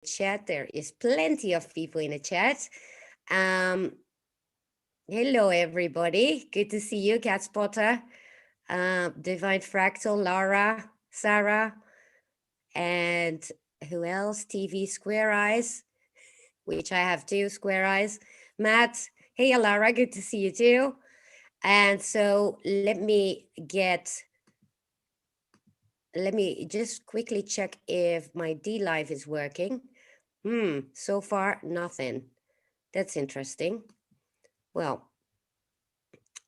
chat. There is plenty of people in the chat. Um, Hello, everybody. Good to see you, Cat Spotter, Divine Fractal, Laura, Sarah, and who else? TV Square Eyes, which I have too, Square Eyes. Matt, hey, Laura, good to see you too. And so let me just quickly check if my D Live is working. So far, nothing. That's interesting. Well,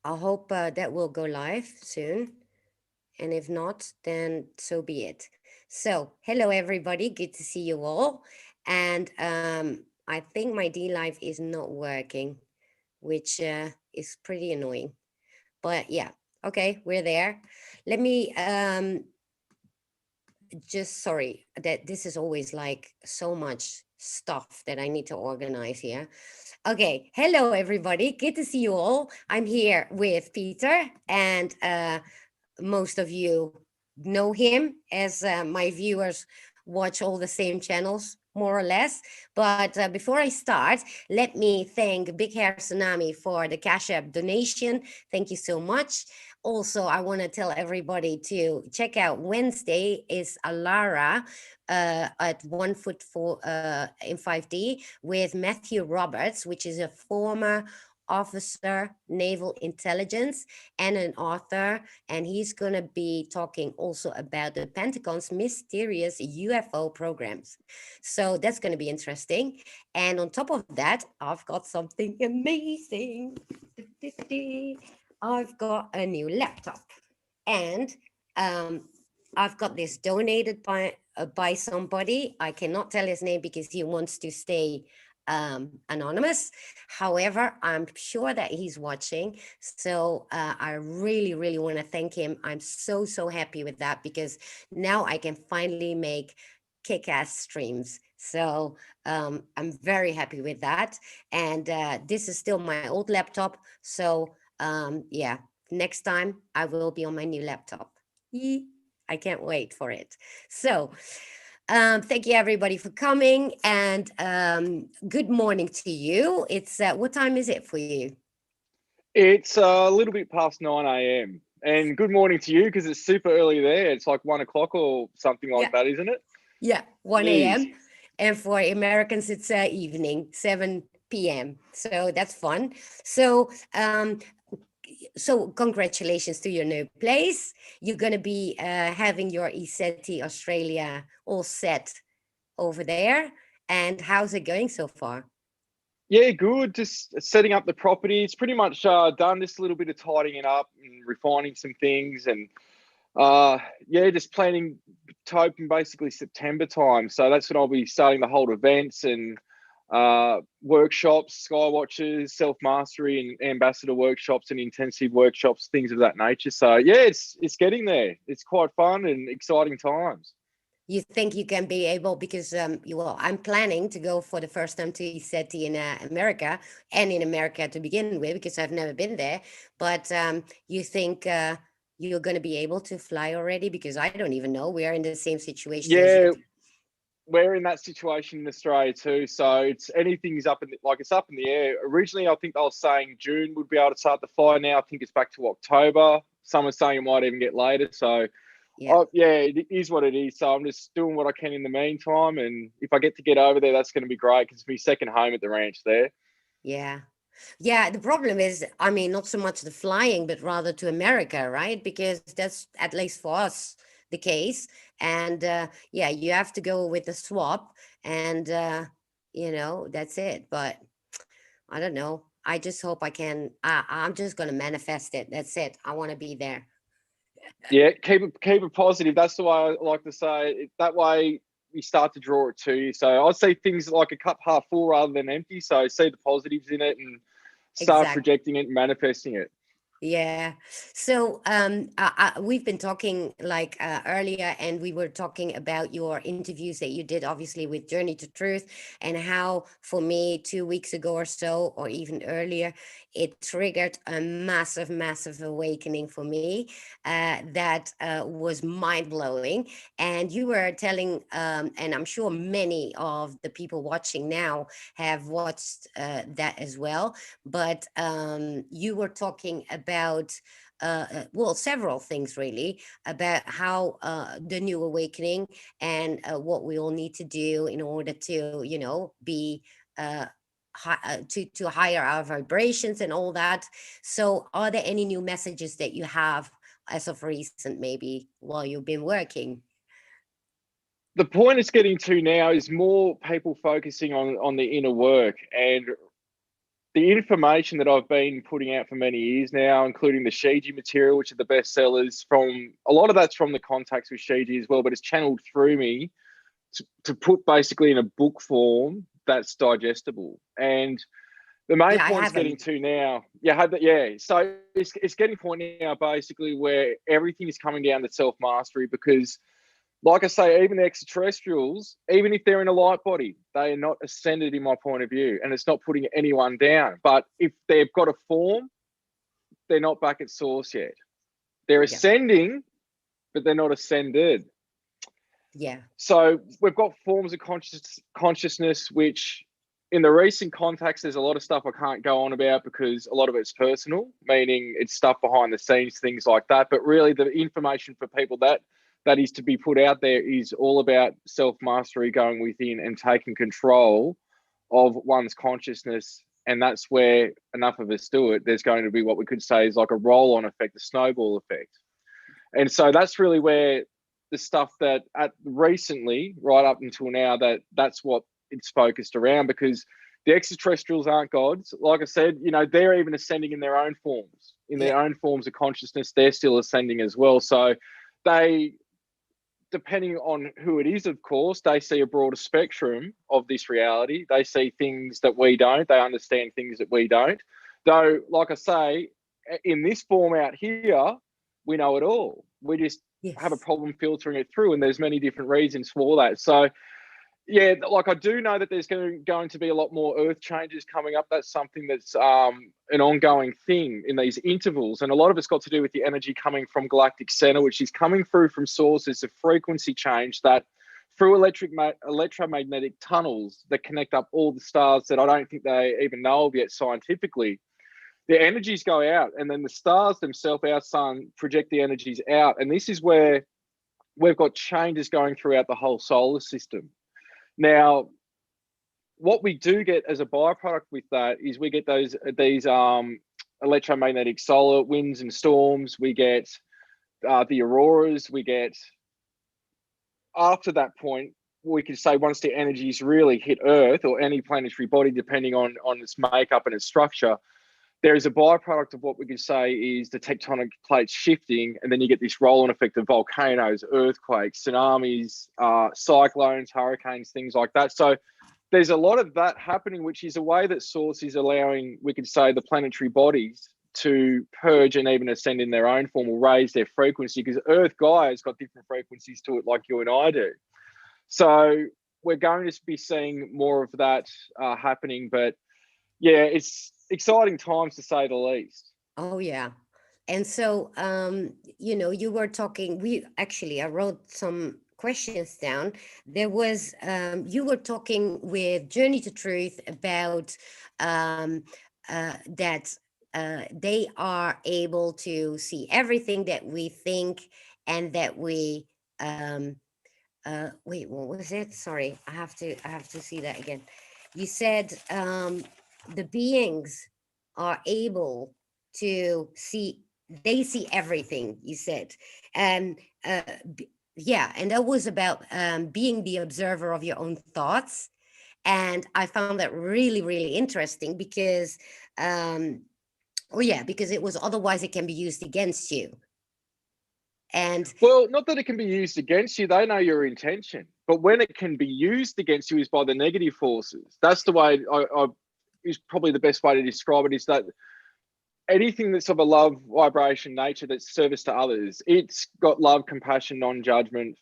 I hope that will go live soon. And if not, then so be it. So, hello everybody. Good to see you all. And I think my D Live is not working, which is pretty annoying. But yeah, okay, we're there. Let me just sorry that this is always like so much stuff that I need to organize here. Okay, hello everybody. Good to see you all. I'm here with Peter, and most of you know him as my viewers watch all the same channels more or less. But before I start, let me thank Big Hair Tsunami for the Cash App donation. Thank you so much. Also, I want to tell everybody to check out Wednesday is Alara at 1 foot in 5D with Matthew Roberts, which is a former officer, naval intelligence, and an author. And he's going to be talking also about the Pentagon's mysterious UFO programs. So that's going to be interesting. And on top of that, I've got something amazing. I've got a new laptop, and um, I've got this donated by somebody. I cannot tell his name because he wants to stay anonymous. However, I'm sure that he's watching. So I really, really want to thank him. I'm so happy with that because now I can finally make kick-ass streams. So I'm very happy with that. And this is still my old laptop. So yeah, next time I will be on my new laptop. Yee. I can't wait for it. So thank you everybody for coming, and good morning to you. It's what time is it for you? It's a little bit past 9 a.m. And good morning to you because it's super early there. It's like 1 o'clock or something like that, isn't it? Yeah, 1 Jeez. a.m. And for Americans, it's evening, 7 p.m. So that's fun. So congratulations to your new place. You're going to be having your ESETI Australia all set over there. And how's it going so far? Yeah, good. Just setting up the property. It's pretty much done. Just a little bit of tidying up and refining some things. And yeah, just planning to open basically September time. So that's when I'll be starting to hold events and workshops, skywatches, self-mastery and ambassador workshops and intensive workshops, things of that nature. So yeah, it's getting there. It's quite fun and exciting times. You think you can be able, because well, I'm planning to go for the first time to ESETI in America, and in America to begin with, because I've never been there. But you think you're going to be able to fly already? Because I don't even know. We are in the same situation as Yeah, you. we're in that situation in Australia too. So it's anything's up in it's up in the air. Originally, I think they were saying June would be able to start the fly. Now I think it's back to October. Some are saying it might even get later. So Yeah. yeah, it is what it is. So I'm just doing what I can in the meantime. And if I get over there, that's going to be great because it's my second home at the ranch there. Yeah. Yeah, the problem is, I mean, not so much the flying, but rather to America, right? Because that's at least for us the case. And yeah, you have to go with the swap, and that's it. But I don't know. I just hope I can. I'm just gonna manifest it. That's it. I want to be there. Yeah, keep it positive. That's the way I like to say. That way you start to draw it to you. So I see things like a cup half full rather than empty. So see the positives in it and start Exactly. projecting it and manifesting it. Yeah. So we've been talking like earlier, and we were talking about your interviews that you did, obviously, with Journey to Truth, and how for me 2 weeks ago or so, or even earlier, it triggered a massive, massive awakening for me that was mind blowing. And you were telling, and I'm sure many of the people watching now have watched that as well, but you were talking about well, several things really, about how the new awakening, and what we all need to do in order to, be uh, to higher our vibrations and all that. So are there any new messages that you have as of recent, maybe while you've been working? The point it's getting to now is more people focusing on the inner work, and the information that I've been putting out for many years now, including the Shiji material, which are the best sellers, from a lot of that's from the contacts with Shiji as well, but it's channeled through me to put basically in a book form that's digestible. And the main Yeah, I point it's getting haven't. to now, yeah. So it's getting point now basically where everything is coming down to self mastery, because like I say, even the extraterrestrials, even if they're in a light body, they are not ascended in my point of view. And it's not putting anyone down. But if they've got a form, they're not back at source yet. They're Yeah, ascending, but they're not ascended. yeah, So we've got forms of consciousness, which in the recent context, there's a lot of stuff I can't go on about because a lot of it's personal, meaning it's stuff behind the scenes, things like that. But really, the information for people that is to be put out there is all about self mastery, going within and taking control of one's consciousness. And that's where enough of us do it. There's going to be what we could say is like a roll on effect, a snowball effect. And so that's really where the stuff that at recently, right up until now, that's what it's focused around, because the extraterrestrials aren't gods. Like I said, they're even ascending in their own forms, in yeah, their own forms of consciousness. They're still ascending as well. So they, depending on who it is, of course, they see a broader spectrum of this reality. They see things that we don't. They understand things that we don't. Though, like I say, in this form out here, we know it all. We just have a yes, problem filtering it through, and there's many different reasons for that. So yeah, like I do know that there's going to be a lot more earth changes coming up. That's something that's an ongoing thing in these intervals. And a lot of it's got to do with the energy coming from galactic center, which is coming through from sources of frequency change that through electromagnetic tunnels that connect up all the stars that I don't think they even know of yet scientifically. The energies go out, and then the stars themselves, our sun, project the energies out. And this is where we've got changes going throughout the whole solar system. Now, what we do get as a byproduct with that is we get these electromagnetic solar winds and storms. We get the auroras. We get, after that point, we could say once the energies really hit Earth or any planetary body, depending on its makeup and its structure, there is a byproduct of what we could say is the tectonic plates shifting, and then you get this roll-on effect of volcanoes, earthquakes, tsunamis, cyclones, hurricanes, things like that. So there's a lot of that happening, which is a way that Source is allowing, we could say, the planetary bodies to purge and even ascend in their own form or raise their frequency, because Earth Gaia has got different frequencies to it like you and I do. So we're going to be seeing more of that happening. But yeah, it's exciting times to say the least. oh yeah. And so you were talking, we actually, I wrote some questions down. There was you were talking with Journey to Truth about um that they are able to see everything that we think, and that we wait, what was it? Sorry, I have to see that again. You said the beings are able to see, they see everything, you said. And yeah, and that was about being the observer of your own thoughts. And I found that really, really interesting because oh yeah, because it was, otherwise it can be used against you. And Well, not that it can be used against you, they know your intention. But when it can be used against you is by the negative forces. That's the way I is probably the best way to describe it, is that anything that's of a love vibration nature that's service to others. It's got love, compassion, non-judgment.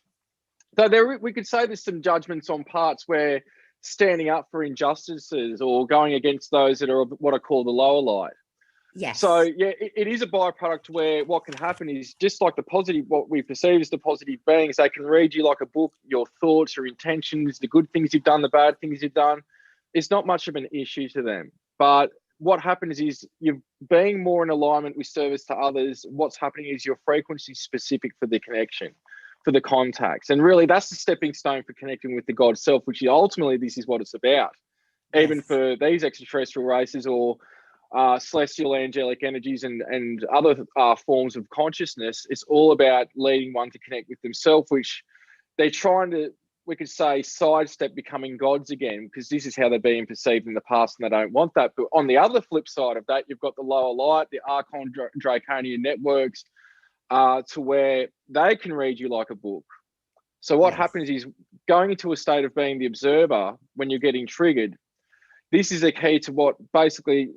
So we could say there's some judgments on parts where standing up for injustices or going against those that are what I call the lower light. So Yes. yeah, it is a byproduct where what can happen is just like the positive, what we perceive as the positive beings, they can read you like a book, your thoughts, your intentions, the good things you've done, the bad things you've done. It's not much of an issue to them. But what happens is you're being more in alignment with service to others. What's happening is your frequency specific for the connection, for the contacts. And really that's the stepping stone for connecting with the God self, which is ultimately this is what it's about. Even Yes. for these extraterrestrial races or celestial angelic energies and other forms of consciousness, it's all about leading one to connect with themselves, which they're trying to, we could say, sidestep becoming gods again, because this is how they're being perceived in the past and they don't want that. But on the other flip side of that, you've got the lower light, the Archon Draconian networks, to where they can read you like a book. So what Yes. happens is going into a state of being the observer when you're getting triggered. This is a key to what basically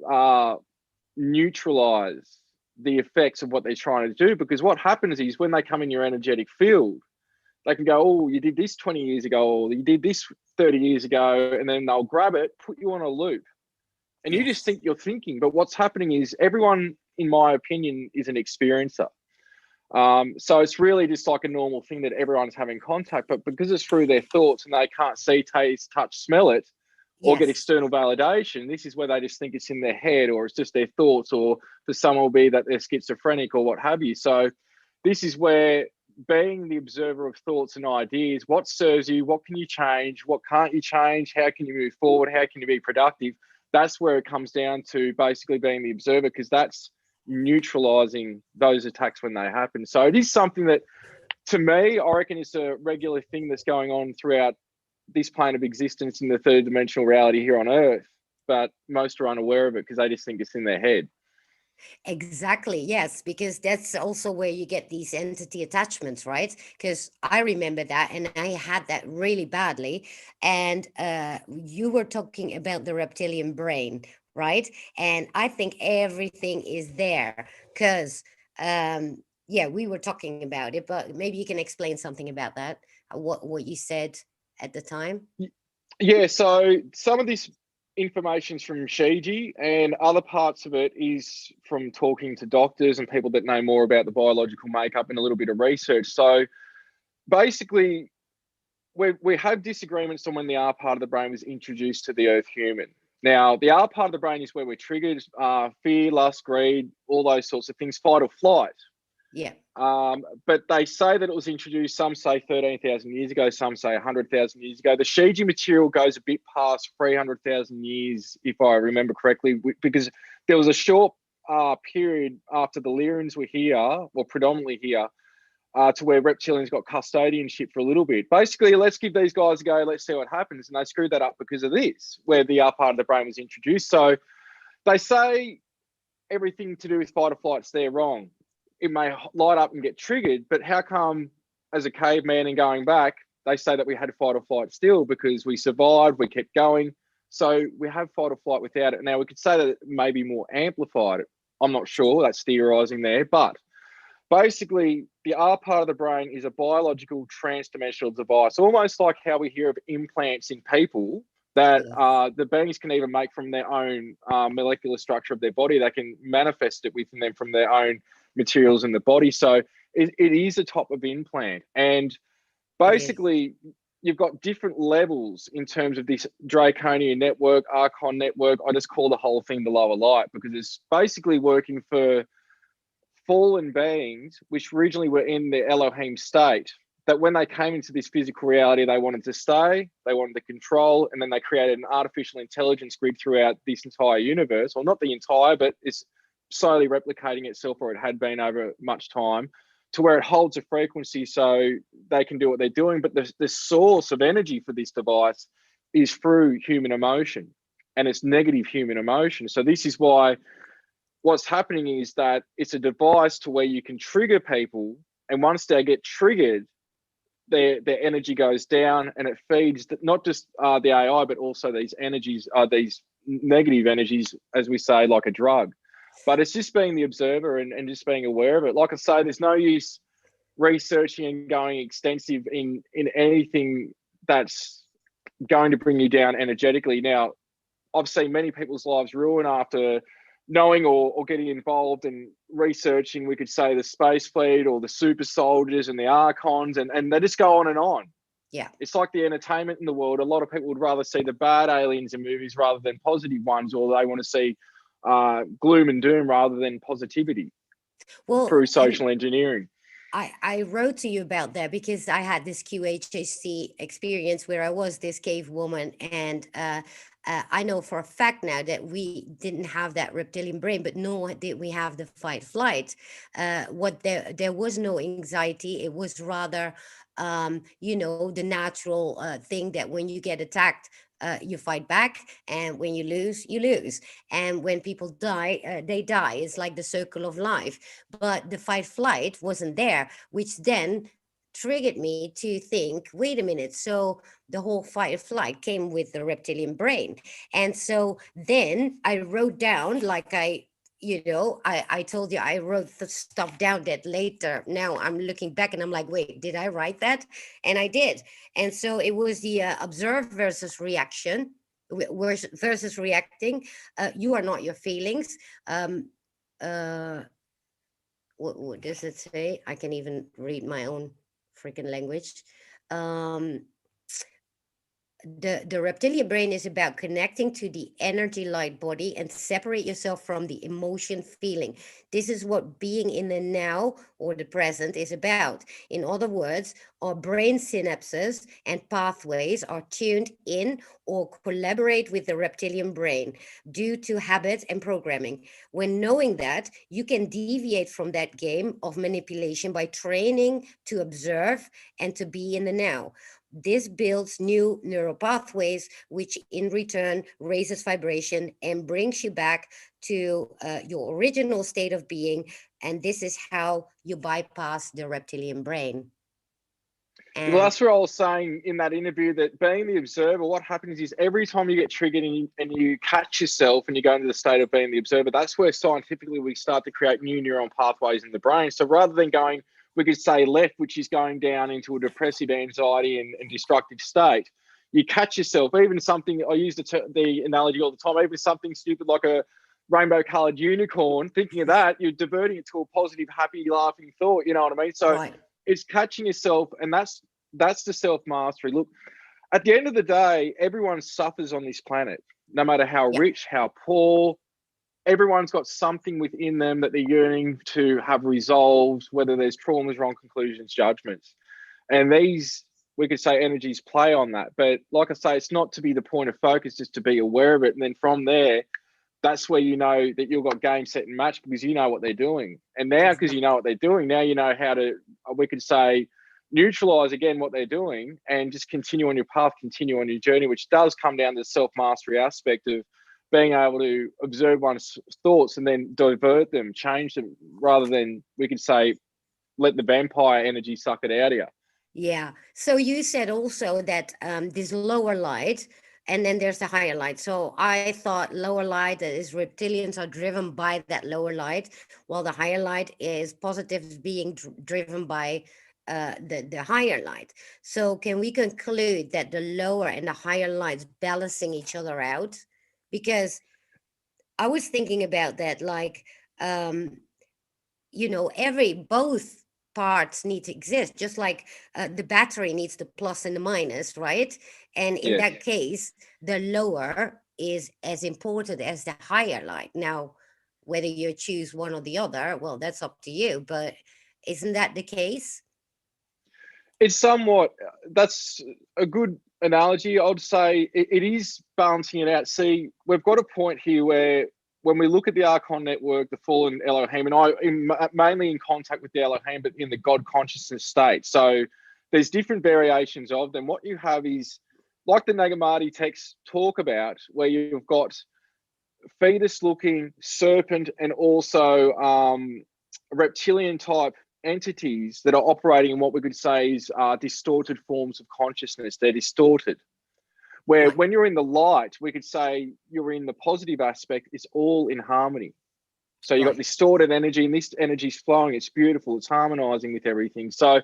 neutralize the effects of what they're trying to do. Because what happens is when they come in your energetic field, they can go, oh, you did this 20 years ago, or you did this 30 years ago, and then they'll grab it, put you on a loop. And you just Yes. think you're thinking. But what's happening is everyone, in my opinion, is an experiencer. So it's really just like a normal thing that everyone's having contact, but because it's through their thoughts and they can't see, taste, touch, smell it, or get Yes. external validation, this is where they just think it's in their head or it's just their thoughts, or for some will be that they're schizophrenic or what have you. So this is where being the observer of thoughts and ideas, what serves you, what can you change, what can't you change, how can you move forward, how can you be productive, that's where it comes down to basically being the observer, because that's neutralizing those attacks when they happen. So it is something that, to me, I reckon it's a regular thing that's going on throughout this plane of existence in the third dimensional reality here on Earth, but most are unaware of it because they just think it's in their head. Exactly. Yes, because that's also where you get these entity attachments, right? Because I remember that and I had that really badly. And you were talking about the reptilian brain, right? And I think everything is there because, yeah, we were talking about it, but maybe you can explain something about that, what you said at the time. Yeah, so some of this information's from Shiji, and other parts of it is from talking to doctors and people that know more about the biological makeup and a little bit of research. So basically, we have disagreements on when the R part of the brain was introduced to the Earth human. Now, the R part of the brain is where we're triggered, fear, lust, greed, all those sorts of things, fight or flight. Yeah. But they say that it was introduced, some say 13,000 years ago, some say 100,000 years ago. The Shiji material goes a bit past 300,000 years, if I remember correctly, because there was a short period after the Lyrians were here, or predominantly here, to where reptilians got custodianship for a little bit. Basically, let's give these guys a go, let's see what happens. And they screwed that up because of this, where the R part of the brain was introduced. So they say everything to do with fight or flight's there wrong. It may light up and get triggered, but how come as a caveman and going back, they say that we had fight or flight still because we survived, we kept going. So we have fight or flight without it. Now we could say that it may be more amplified. I'm not sure, that's theorizing there, but basically the R part of the brain is a biological trans-dimensional device, almost like how we hear of implants in people that Yes. the beings can even make from their own molecular structure of their body. They can manifest it within them from their own materials in the body. So it is a type of implant. And It is. basically, you've got different levels in terms of this draconian network, Archon network. I just call the whole thing the lower light because it's basically working for fallen beings, which originally were in the Elohim state, that when they came into this physical reality, they wanted to stay, they wanted to control, and then they created an artificial intelligence grid throughout this entire universe, or not the entire, but it's slowly replicating itself, or it had been over much time, to where it holds a frequency so they can do what they're doing. But the source of energy for this device is through human emotion, and it's negative human emotion. So this is why what's happening is that it's a device to where you can trigger people, and once they get triggered, their energy goes down, and it feeds not just the AI, but also these energies, these negative energies, as we say, like a drug. But it's just being the observer and just being aware of it. Like I say, there's no use researching and going extensive in anything that's going to bring you down energetically. Now, I've seen many people's lives ruin after knowing or getting involved in researching, we could say, the space fleet or the super soldiers and the archons, and they just go on and on. Yeah. It's like the entertainment in the world. A lot of people would rather see the bad aliens in movies rather than positive ones, or they want to see gloom and doom rather than positivity Well, through and social engineering. I wrote to you about that because I had this QHHC experience where I was this cave woman, and I know for a fact now that we didn't have that reptilian brain, but nor did we have the fight flight. What there was no anxiety. It was rather, the natural thing that when you get attacked, you fight back, and when you lose, you lose. And when people die, they die. It's like the circle of life. But the fight flight wasn't there, which then triggered me to think, wait a minute, so the whole fight or flight came with the reptilian brain. And so then I wrote down, like I told you I wrote the stuff down that later. Now I'm looking back and I'm like, wait, did I write that? And I did. And so it was the observe versus reaction versus reacting. You are not your feelings. Uh, what does it say? I can even read my own freaking language. Um, the reptilian brain is about connecting to the energy light body and separate yourself from the emotion feeling. This is what being in the now or the present is about. In other words, our brain synapses and pathways are tuned in or collaborate with the reptilian brain due to habit and programming. When knowing that, you can deviate from that game of manipulation by training to observe and to be in the now. This builds new neural pathways, which in return raises vibration and brings you back to your original state of being. And this is how you bypass the reptilian brain. Well, And that's what I was saying in that interview, that being the observer, what happens is every time you get triggered and you catch yourself and you go into the state of being the observer, that's where scientifically we start to create new neuron pathways in the brain. So rather than going, we could say left, which is going down into a depressive anxiety and destructive state, you catch yourself, even something, I use the analogy all the time, even something stupid like a rainbow colored unicorn, thinking of that, you're diverting it to a positive, happy, laughing thought, you know what I mean? So right. it's catching yourself, and that's the self-mastery. Look, at the end of the day, everyone suffers on this planet, no matter how Yeah. rich, how poor. Everyone's got something within them that they're yearning to have resolved, whether there's traumas, wrong conclusions, judgments. And these, we could say, energies play on that. But like I say, it's not to be the point of focus, just to be aware of it. And then from there, that's where you know that you've got game, set, and match, because you know what they're doing. And now, because you know what they're doing, now you know how to, we could say, neutralize again what they're doing and just continue on your path, continue on your journey, which does come down to the self-mastery aspect of being able to observe one's thoughts and then divert them, change them, rather than, we could say, let the vampire energy suck it out of you. Yeah. So you said also that this lower light, and then there's the higher light. So I thought lower light is reptilians are driven by that lower light, while the higher light is positives being driven by the higher light. So can we conclude that the lower and the higher lights balancing each other out? Because I was thinking about that, like, um, every both parts need to exist, just like the battery needs the plus and the minus, right? And in Yes. that case, the lower is as important as the higher light. Now, whether you choose one or the other, well, that's up to you, but isn't that the case? It's somewhat, that's a good analogy. I'd say it is balancing it out. See, we've got a point here where when we look at the Archon network, the fallen Elohim, and I'm mainly in contact with the Elohim, but in the God consciousness state. So there's different variations of them. What you have is, like the Nagamati texts talk about, where you've got fetus looking serpent and also reptilian type entities that are operating in what we could say is distorted forms of consciousness. They're distorted. Where Right. when you're in the light, we could say you're in the positive aspect, it's all in harmony. So you got Right. this stored energy, and this energy's flowing. It's beautiful. It's harmonizing with everything. So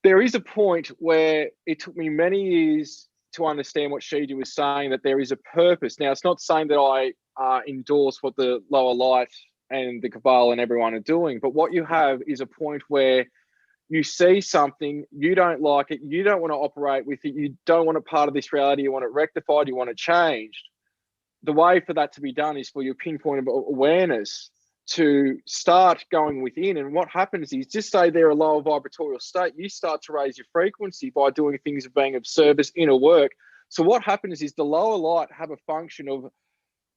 there is a point where it took me many years to understand what Shiji was saying, that there is a purpose. Now, it's not saying that I endorse what the lower light and the Cabal and everyone are doing, but what you have is a point where you see something, you don't like it, you don't want to operate with it, you don't want a part of this reality, you want it rectified, you want it changed. The way for that to be done is for your pinpoint of awareness to start going within. And what happens is, just say they're a lower vibratorial state, you start to raise your frequency by doing things of being of service, inner work. So what happens is the lower light have a function of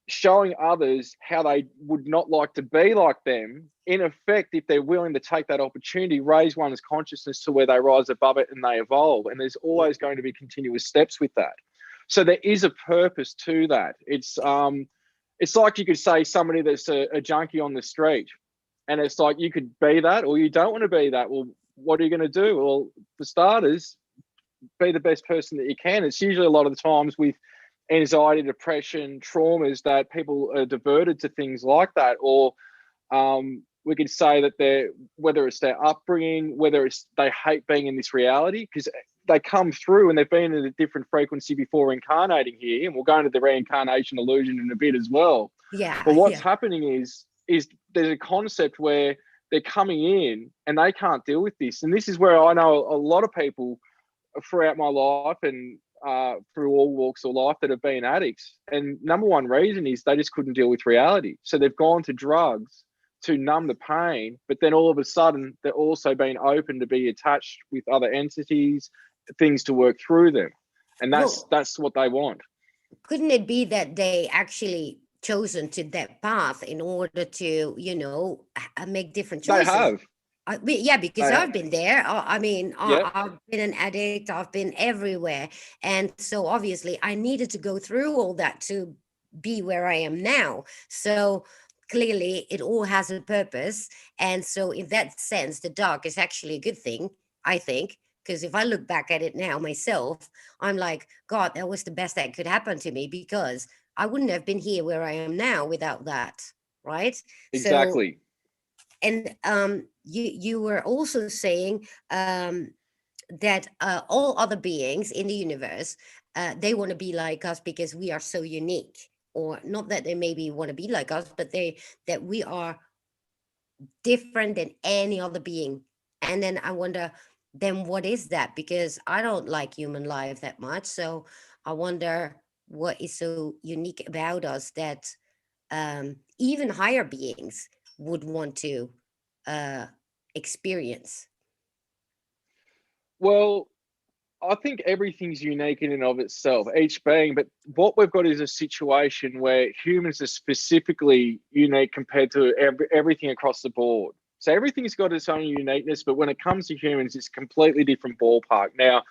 showing others how they would not like to be like them. In effect, if they're willing to take that opportunity, raise one's consciousness to where they rise above it and they evolve. And there's Yeah. always going to be continuous steps with that. So there is a purpose to that. It's like you could say somebody that's a junkie on the street, and it's like you could be that or you don't want to be that. Well, what are you going to do? Well, for starters, be the best person that you can. It's usually a lot of the times with anxiety, depression, traumas that people are diverted to things like that. Or we could say that whether it's their upbringing, whether it's they hate being in this reality, because they come through and they've been in a different frequency before incarnating here, and we'll go into the reincarnation illusion in a bit as well. But Yeah. what's Yeah. happening is there's a concept where they're coming in and they can't deal with this. And this is where I know a lot of people throughout my life and through all walks of life that have been addicts. And number one reason is they just couldn't deal with reality. So they've gone to drugs to numb the pain, but then all of a sudden they're also being open to be attached with other entities, things to work through them. And Well, that's what they want. couldn't it be that they actually chosen to that path in order to, make different They choices? have. Yeah, because They I've been there. I mean, yeah, I've been an addict. I've been everywhere, and so obviously, I needed to go through all that to be where I am now. So clearly, it all has a purpose, and so in that sense, the dark is actually a good thing, I think. Because if I look back at it now myself, I'm like, God, that was the best that could happen to me because I wouldn't have been here where I am now without that, right? So exactly. and you were also saying that all other beings in the universe, they want to be like us because we are so unique, or not that they maybe want to be like us, but they that we are different than any other being. And then I wonder, then what is that? Because I don't like human life that much, so I wonder what is so unique about us that even higher beings would want to uh, experience. Well, I think everything's unique in and of itself, each being, but what we've got is a situation where humans are specifically unique compared to everything across the board. So everything's got its own uniqueness, but when it comes to humans, it's a completely different ballpark. Now,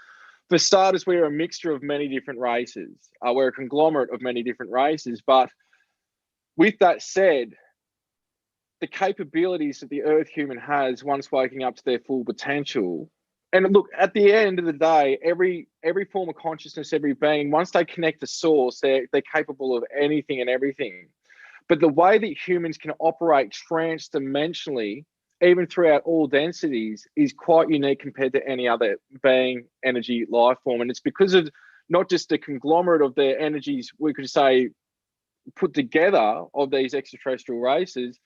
for starters, we're a mixture of many different races. We're a conglomerate of many different races. But with that said, the capabilities that the Earth human has once waking up to their full potential. And look, at the end of the day, every form of consciousness, every being, once they connect to source, they're capable of anything and everything. But the way that humans can operate trans-dimensionally, even throughout all densities, is quite unique compared to any other being, energy, life form. And it's because of not just the conglomerate of their energies, we could say, put together of these extraterrestrial races,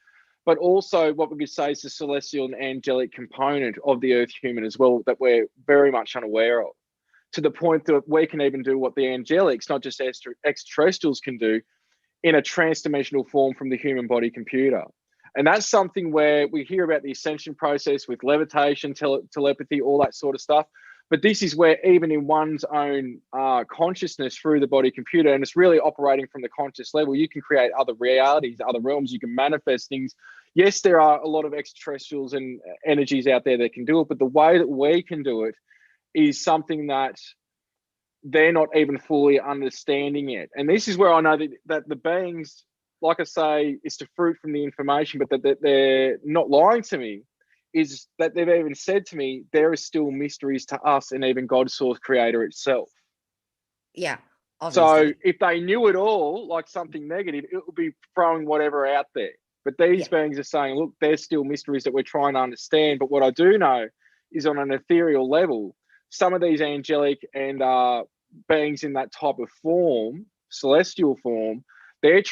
but also what we could say is the celestial and angelic component of the Earth human as well that we're very much unaware of. To the point that we can even do what the angelics, not just extraterrestrials, can do in a trans-dimensional form from the human body computer. And that's something where we hear about the ascension process with levitation, telepathy, all that sort of stuff. But this is where even in one's own consciousness through the body computer, and it's really operating from the conscious level, you can create other realities, other realms, you can manifest things. Yes, there are a lot of extraterrestrials and energies out there that can do it, but the way that we can do it is something that they're not even fully understanding it. And this is where I know that the beings, like I say, is to fruit from the information, but that they're not lying to me, is that they've even said to me, there are still mysteries to us and even God source creator itself. Yeah, So obviously. if they knew it all, like something negative, it would be throwing whatever out there. But these Yeah. beings are saying, look, there's still mysteries that we're trying to understand. But what I do know is on an ethereal level, some of these angelic and beings in that type of form, celestial form, they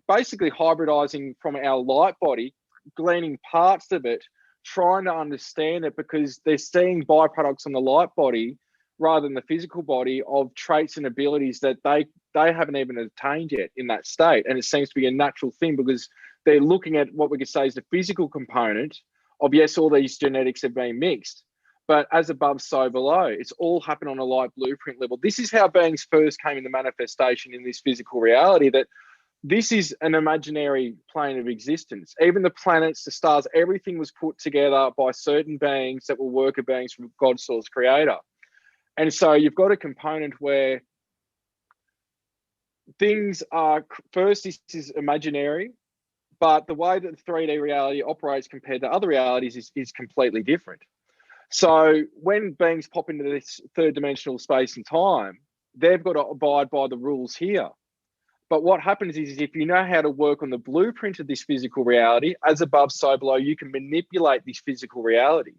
basically hybridizing from our light body, gleaning parts of it, trying to understand it because they're seeing byproducts on the light body rather than the physical body of traits and abilities that they haven't even attained yet in that state. And it seems to be a natural thing because they're looking at what we could say is the physical component of, yes, all these genetics have been mixed, but as above, so below. It's all happened on a light blueprint level. This is how beings first came into manifestation in this physical reality, that this is an imaginary plane of existence. Even the planets, the stars, everything was put together by certain beings that were worker beings from God's source creator. And so you've got a component where things are, first, this is imaginary, but the way that the 3D reality operates compared to other realities is completely different. So when beings pop into this third dimensional space and time, they've got to abide by the rules here. But what happens is if you know how to work on the blueprint of this physical reality, as above, so below, you can manipulate this physical reality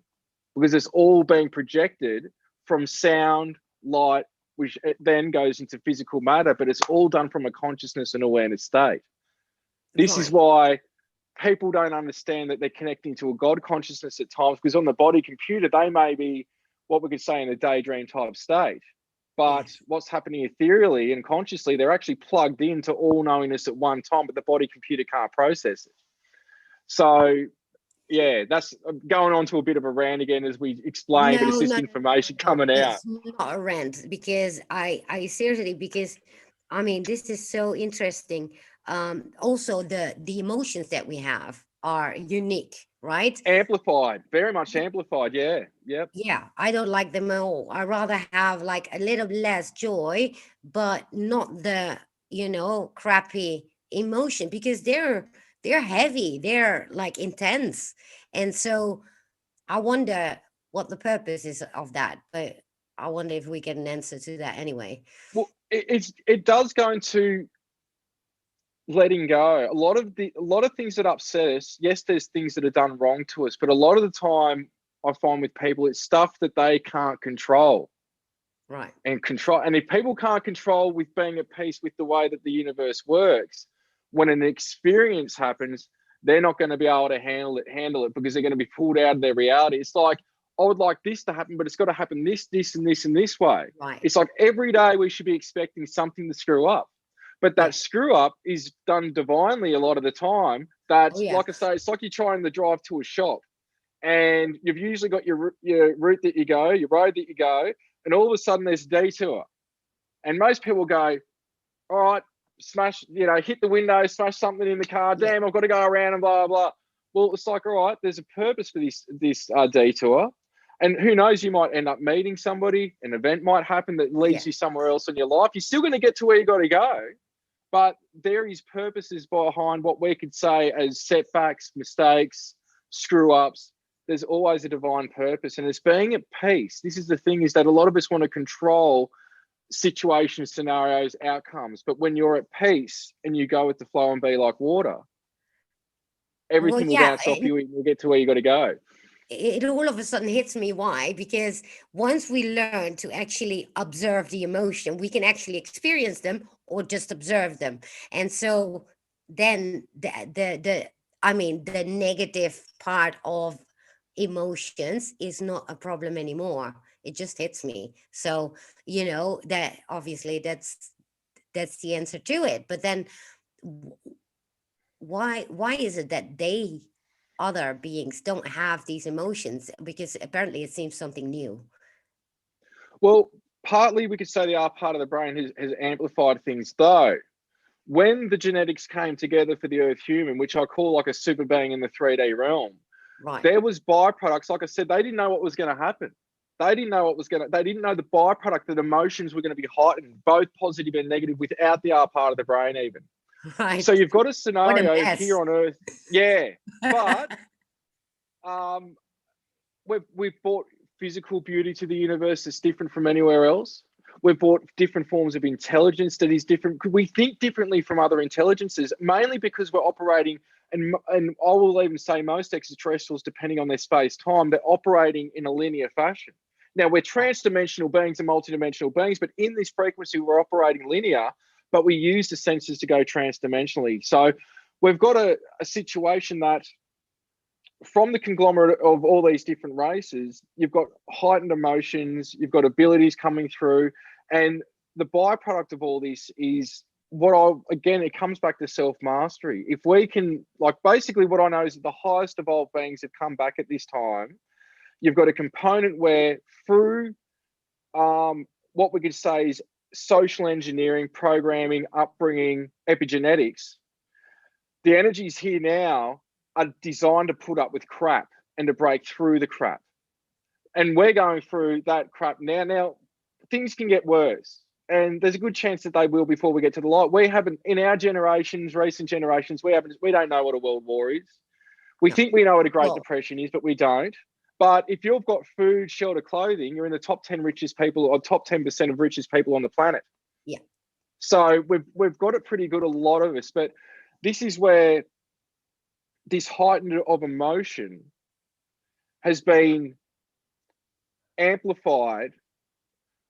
because it's all being projected from sound, light, which then goes into physical matter, but it's all done from a consciousness and awareness state. This is Right. why people don't understand that they're connecting to a God consciousness at times, because on the body computer, they may be what we could say in a daydream type state. But Yes. what's happening ethereally and consciously, they're actually plugged into all knowingness at one time, but the body computer can't process it. So, yeah, that's going on to a bit of a rant again as we explain, but it's No, just no, no, information no, no. coming out. It's not a rant because I seriously, because I mean, this is so interesting. Also the emotions that we have are unique, right? Amplified, very much amplified. Yeah, yep. Yeah, I don't like them all. I rather have like a little less joy, but not the, crappy emotion because they're heavy, they're like intense. And so I wonder what the purpose is of that, but I wonder if we get an answer to that anyway. Well, it does go into letting go. A lot of things that upset us, yes, there's things that are done wrong to us, but a lot of the time I find with people it's stuff that they can't control. Right. And if people can't control with being at peace with the way that the universe works, when an experience happens, they're not going to be able to handle it because they're going to be pulled out of their reality. It's like, I would like this to happen, but it's got to happen this and this and this way. Right. It's like every day we should be expecting something to screw up. But that Yes. screw up is done divinely a lot of the time. That, Oh yeah. like I say, it's like you're trying to drive to a shop and you've usually got your route that you go, your road that you go, and all of a sudden there's a detour. And most people go, all right, smash, hit the window, smash something in the car. Yeah. Damn, I've got to go around and blah, blah. Well, it's like, all right, there's a purpose for this detour. And who knows, you might end up meeting somebody, an event might happen that Yeah. leads you somewhere else in your life. You're still going to get to where you got to go. But there is purposes behind what we could say as setbacks, mistakes, screw ups. There's always a divine purpose. And it's being at peace. This is the thing, is that a lot of us want to control situations, scenarios, outcomes. But when you're at peace and you go with the flow and be like water, Well, everything will yeah, bounce off you and you'll get to where you got to go. it all of a sudden hits me. Why? Because once we learn to actually observe the emotion, we can actually experience them or just observe them. And so then the I mean the negative part of emotions is not a problem anymore. It just hits me. So, that obviously that's the answer to it. But then w- why is it that other beings don't have these emotions, because apparently it seems something new. Well, partly we could say the R part of the brain has amplified things, though. When the genetics came together for the Earth human, which I call like a super being in the 3D realm, Right. there was byproducts. Like I said, they didn't know what was going to happen. They didn't know the byproduct that emotions were going to be heightened, both positive and negative, without the R part of the brain even. So Right. you've got a What a scenario here mess. on Earth. Yeah. But um, we've brought physical beauty to the universe that's different from anywhere else. We've brought different forms of intelligence that is different. We think differently from other intelligences, mainly because we're operating, and I will even say most extraterrestrials, depending on their space-time, they're operating in a linear fashion. Now, we're trans-dimensional beings and multidimensional beings, but in this frequency, we're operating linear, but we use the senses to go trans-dimensionally. So we've got a situation that from the conglomerate of all these different races, you've got heightened emotions, you've got abilities coming through, and the byproduct of all this is again, it comes back to self-mastery. If we can, like, basically what I know is that the highest evolved beings have come back at this time. You've got a component where through what we could say is social engineering, programming, upbringing, epigenetics, the energies here now are designed to put up with crap and to break through the crap. And we're going through that crap now. Now, things can get worse. And there's a good chance that they will before we get to the light. We haven't, in our generations, recent generations, we don't know what a world war is. We think we know what a Great Depression is, but we don't. But if you've got food, shelter, clothing, you're in the top 10 richest people, or top 10% of richest people on the planet. Yeah. So we've got it pretty good, a lot of us. But this is where this heightened of emotion has been amplified,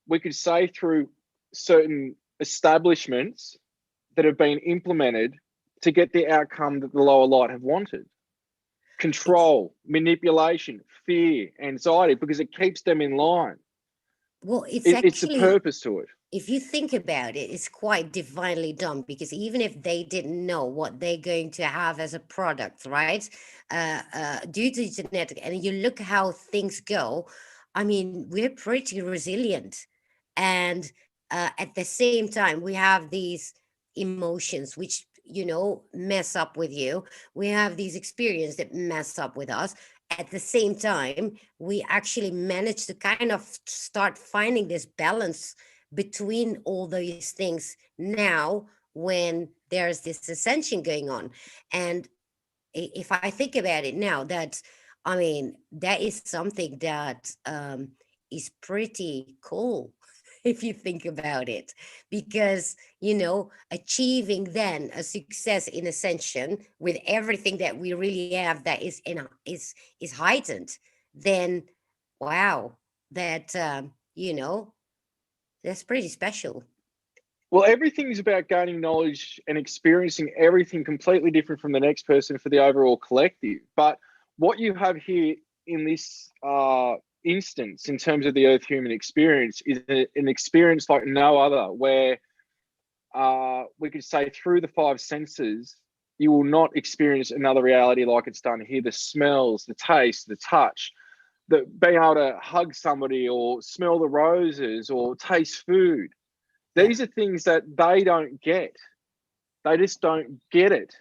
we could say, through certain establishments that have been implemented to get the outcome that the lower light have wanted. Control, manipulation, fear, anxiety, because it keeps them in line. Well, it's a purpose to it. If you think about it, it's quite divinely done, because even if they didn't know what they're going to have as a product, right, due to genetic, and you look how things go, I mean, we're pretty resilient. And at the same time, we have these emotions which, mess up with you. We have these experiences that mess up with us. At the same time, we actually manage to kind of start finding this balance between all these things now, when there's this ascension going on. And if I think about it now, I mean, that is something that is pretty cool if you think about it, because achieving then a success in ascension with everything that we really have that is heightened, then wow, that that's pretty special. Well, everything is about gaining knowledge and experiencing everything completely different from the next person for the overall collective. But what you have here in this instance, in terms of the Earth human experience, is an experience like no other, where we could say through the five senses, you will not experience another reality like it's done here. The smells, the taste, the touch, being able to hug somebody or smell the roses or taste food. These are things that they don't get. They just don't get it.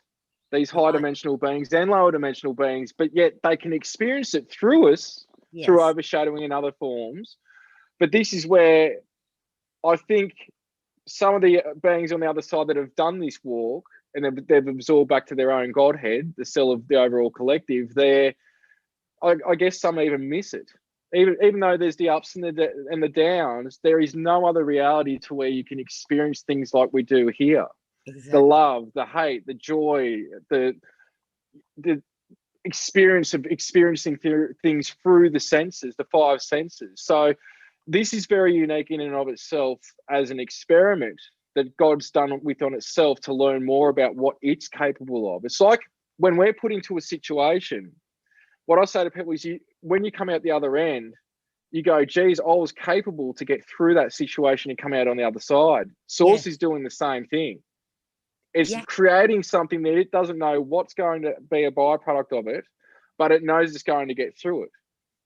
These high dimensional beings and lower dimensional beings, but yet they can experience it through us, through overshadowing in other forms. But this is where I think some of the beings on the other side that have done this walk and they've absorbed back to their own Godhead, the cell of the overall collective, I guess some even miss it. Even though there's the ups and the downs, there is no other reality to where you can experience things like we do here. Exactly. The love, the hate, the joy, the experience of experiencing things through the senses, the five senses. So this is very unique in and of itself as an experiment that God's done on itself to learn more about what it's capable of. It's like when we're put into a situation, what I say to people is, when you come out the other end, you go, geez, I was capable to get through that situation and come out on the other side. Source is doing the same thing. It's creating something that it doesn't know what's going to be a byproduct of it, but it knows it's going to get through it.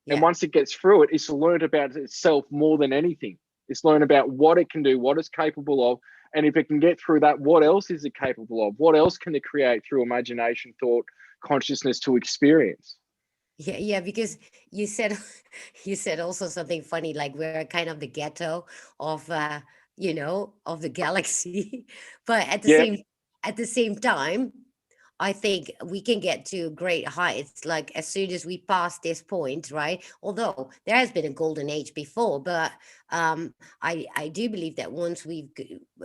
And once it gets through it, it's learned about itself more than anything. It's learned about what it can do, what it's capable of. And if it can get through that, what else is it capable of? What else can it create through imagination, thought, consciousness to experience? Yeah, because you said you said also something funny, like we're kind of the ghetto of of the galaxy. But at the same time, I think we can get to great heights like as soon as we pass this point, right? Although there has been a golden age before, but I do believe that once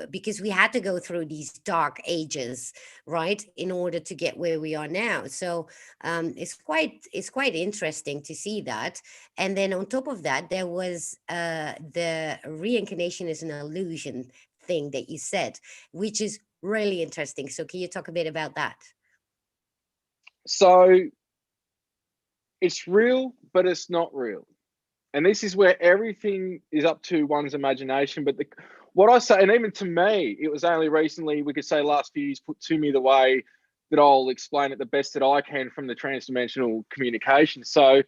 because we had to go through these dark ages, right, in order to get where we are now. So it's quite interesting to see that. And then on top of that, there was the reincarnation is an illusion thing that you said, which is really interesting. So can you talk a bit about that? So it's real, but it's not real. And this is where everything is up to one's imagination. But what I say, and even to me, it was only recently, we could say last few years, put to me the way that I'll explain it the best that I can from the transdimensional communication. So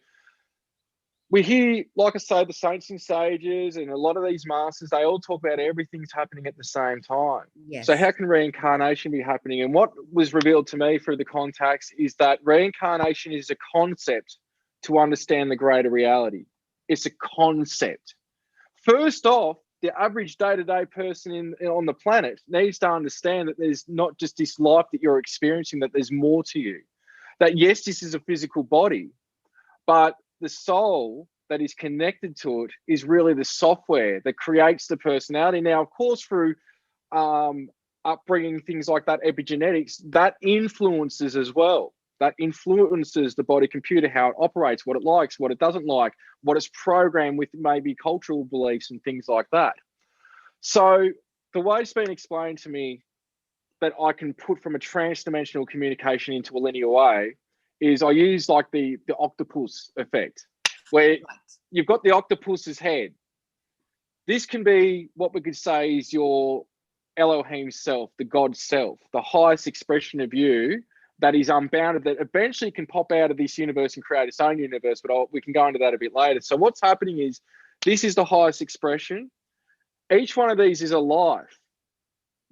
we hear, like I say, the saints and sages and a lot of these masters, they all talk about everything's happening at the same time. So Yes. how can reincarnation be happening? And what was revealed to me through the contacts is that reincarnation is a concept to understand the greater reality. It's a concept. First off, the average day-to-day person on the planet needs to understand that there's not just this life that you're experiencing, that there's more to you. That yes, this is a physical body, but the soul that is connected to it is really the software that creates the personality. Now, of course, through upbringing, things like that, epigenetics, that influences as well. That influences the body computer, how it operates, what it likes, what it doesn't like, what it's programmed with, maybe cultural beliefs and things like that. So the way it's been explained to me that I can put from a trans-dimensional communication into a linear way is I use like the octopus effect, where you've got the octopus's head. This can be what we could say is your Elohim self, the God self, the highest expression of you that is unbounded, that eventually can pop out of this universe and create its own universe. But we can go into that a bit later. So what's happening is this is the highest expression. Each one of these is a life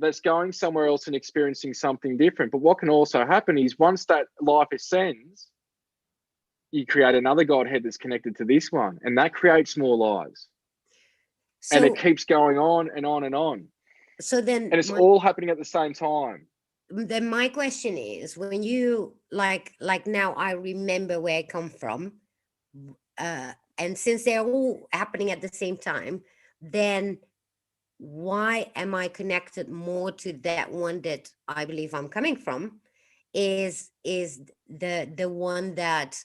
that's going somewhere else and experiencing something different. But what can also happen is once that life ascends, you create another Godhead that's connected to this one, and that creates more lives. And it So keeps going on and on and on. so then And it's all happening at the same time. my question is, when you like now I remember where I come from, and since they're all happening at the same time, then why am I connected more to that one that I believe I'm coming from? Is the one that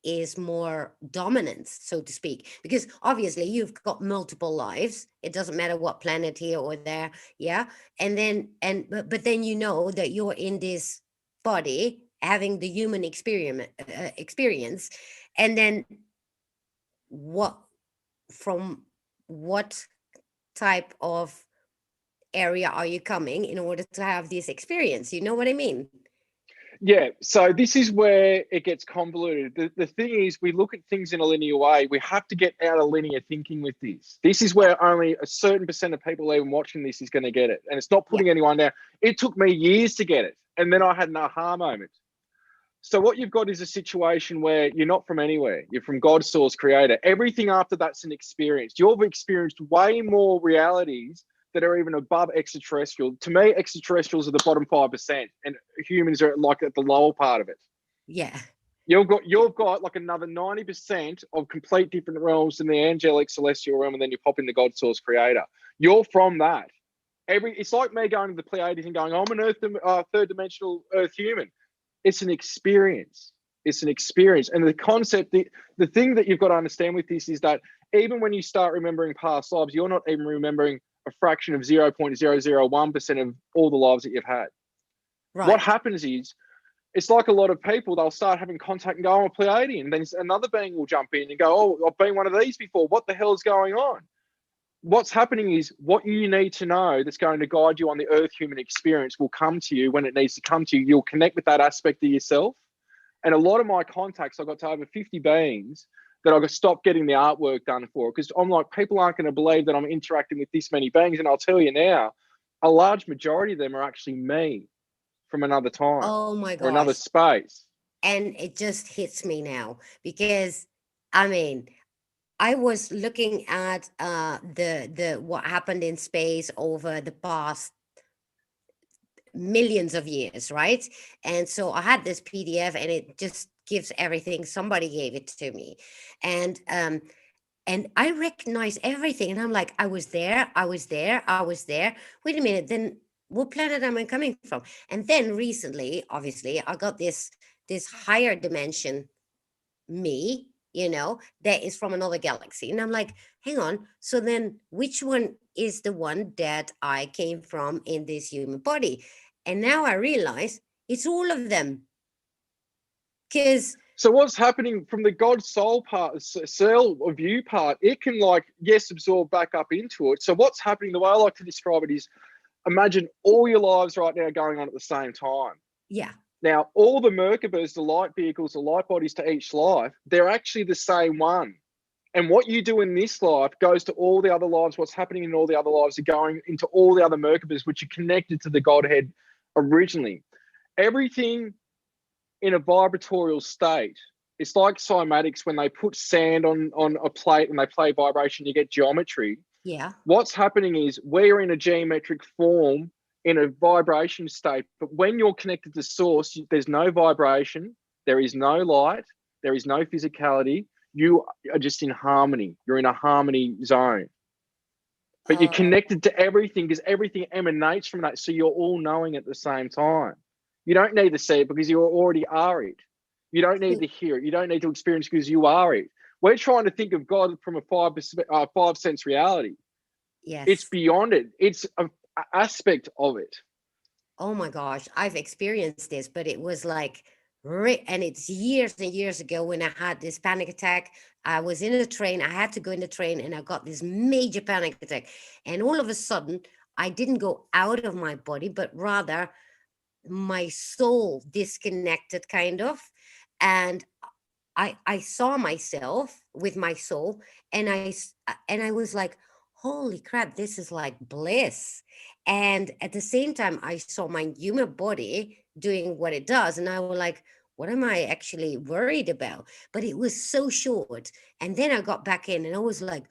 is more dominant, so to speak? Because obviously you've got multiple lives. It doesn't matter what planet here or there, yeah. And then but then you know that you're in this body having the human experience, and then what from what type of area are you coming in order to have this experience? You know what I mean? Yeah, so this is where it gets convoluted. The thing is, we look at things in a linear way. We have to get out of linear thinking with this. This is Yeah, where only a certain percent of people even watching this is going to get it. And it's not yeah, putting anyone down. It took me years to get it. And then I had an aha moment. So what you've got is a situation where you're not from anywhere. You're from God, source, creator. Everything after that's an experience. You've experienced way more realities that are even above extraterrestrial. To me, extraterrestrials are the bottom 5%, and humans are like at the lower part of it. yeah. You've got like another 90% of complete different realms in the angelic celestial realm, and then you pop into God, source, creator. You're from that. It's like me going to the Pleiades and going, I'm an third dimensional Earth human. It's an experience. It's an experience. And the concept, the thing that you've got to understand with this is that even when you start remembering past lives, you're not even remembering a fraction of 0.001% of all the lives that you've had. What Right. happens is, it's like a lot of people, they'll start having contact and go, I'm a Pleiadian. Then another being will jump in and go, oh, I've been one of these before. What the hell is going on? What's happening is what you need to know that's going to guide you on the earth human experience will come to you when it needs to come to you. You'll connect with that aspect of yourself. And a lot of my contacts, I got to over 50 beings that I got stopped getting the artwork done for, because I'm like, people aren't going to believe that I'm interacting with this many beings. And I'll tell you now, a large majority of them are actually me from another time Oh my or another gosh. space. And it just hits me now because I mean, I was looking at the what happened in space over the past millions of years, right? And so I had this PDF, and it just gives everything. Somebody gave it to me, and I recognize everything, and I'm like, I was there, I was there, I was there. Wait a minute, then what planet am I coming from? And then recently, obviously, I got this higher dimension me, that is from another galaxy. And I'm like, hang on. So then which one is the one that I came from in this human body? And now I realize it's all of them. Because, So what's happening from the God soul part, cell of you part, it can like, yes, absorb back up into it. So what's happening, the way I like to describe it is, imagine all your lives right now going on at the same time. yeah. Now, all the Merkabas, the light vehicles, the light bodies to each life, they're actually the same one. And what you do in this life goes to all the other lives. What's happening in all the other lives are going into all the other Merkabas, which are connected to the Godhead originally. Everything in a vibratorial state. It's like cymatics when they put sand on a plate and they play vibration, you get geometry. Yeah. What's happening is we're in a geometric form in a vibration state, but when you're connected to source, there's no vibration, there is no light, there is no physicality. You are just in harmony. You're in a harmony zone. But you're Oh, connected to everything because everything emanates from that. So you're all knowing at the same time. You don't need to see it because you already are it. You don't need so to hear it. You don't need to experience because you are it. We're trying to think of God from a five sense reality. It's yes. beyond it. It's an aspect of it. Oh my gosh, I've experienced this, but it was like, and it's years and years ago when I had this panic attack. I was in a train, I had to go in the train, and I got this major panic attack. And all of a sudden, I didn't go out of my body, but rather my soul disconnected, kind of. And I saw myself with my soul, and I was like, holy crap, this is like bliss. And at the same time, I saw my human body doing what it does, and I was like, what am I actually worried about? But it was so short. And then I got back in, and I was like,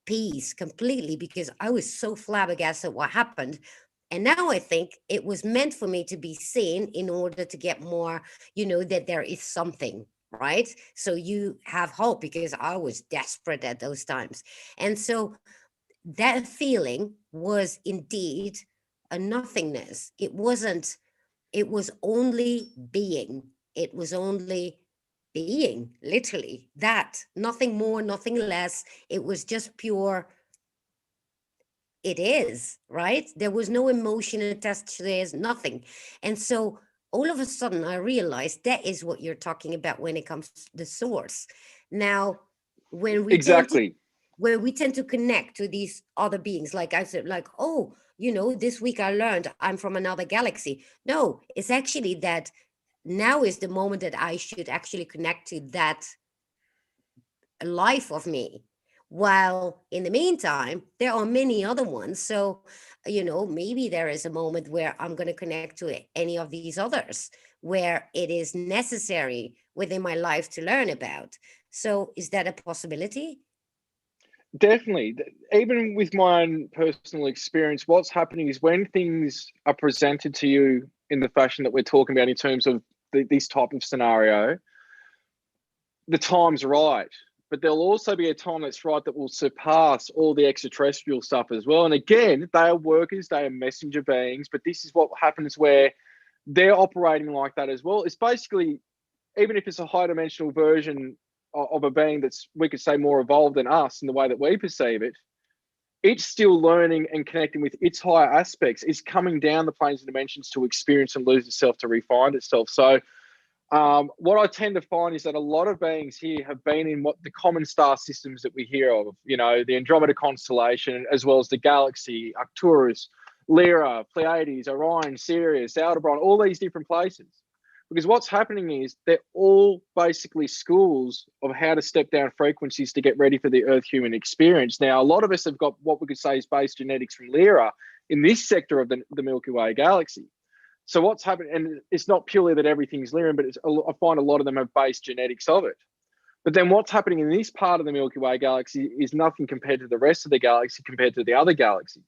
peace completely, because I was so flabbergasted what happened. And now I think it was meant for me to be seen in order to get more, that there is something, right? So you have hope, because I was desperate at those times. And so that feeling was indeed a nothingness. It was only being. It was only being, literally, that, nothing more, nothing less. It was just pure, it is, right? There was no emotion attached to this, nothing. And so all of a sudden I realized that is what you're talking about when it comes to the source. Now, when we tend to Exactly. when we tend to connect to these other beings, like I said, like, oh, this week I learned I'm from another galaxy. No, it's actually that now is the moment that I should actually connect to that life of me. While in the meantime, there are many other ones. So, maybe there is a moment where I'm going to connect to any of these others where it is necessary within my life to learn about. So, is that a possibility? Definitely. Even with my own personal experience, what's happening is when things are presented to you in the fashion that we're talking about in terms of this type of scenario, the time's right. But there'll also be a time that's right that will surpass all the extraterrestrial stuff as well. And again, they are workers, they are messenger beings, but this is what happens where they're operating like that as well. It's basically, even if it's a high dimensional version of a being that's, we could say, more evolved than us in the way that we perceive it, it's still learning and connecting with its higher aspects. It's coming down the planes and dimensions to experience and lose itself to refine itself. So what I tend to find is that a lot of beings here have been in what the common star systems that we hear of, the Andromeda constellation, as well as the galaxy, Arcturus, Lyra, Pleiades, Orion, Sirius, Aldebaran, all these different places. Because what's happening is they're all basically schools of how to step down frequencies to get ready for the Earth human experience. Now, a lot of us have got what we could say is base genetics from Lyra in this sector of the Milky Way galaxy. So what's happened, and it's not purely that everything's Lyran, but I find a lot of them have base genetics of it. But then what's happening in this part of the Milky Way galaxy is nothing compared to the rest of the galaxy, compared to the other galaxies.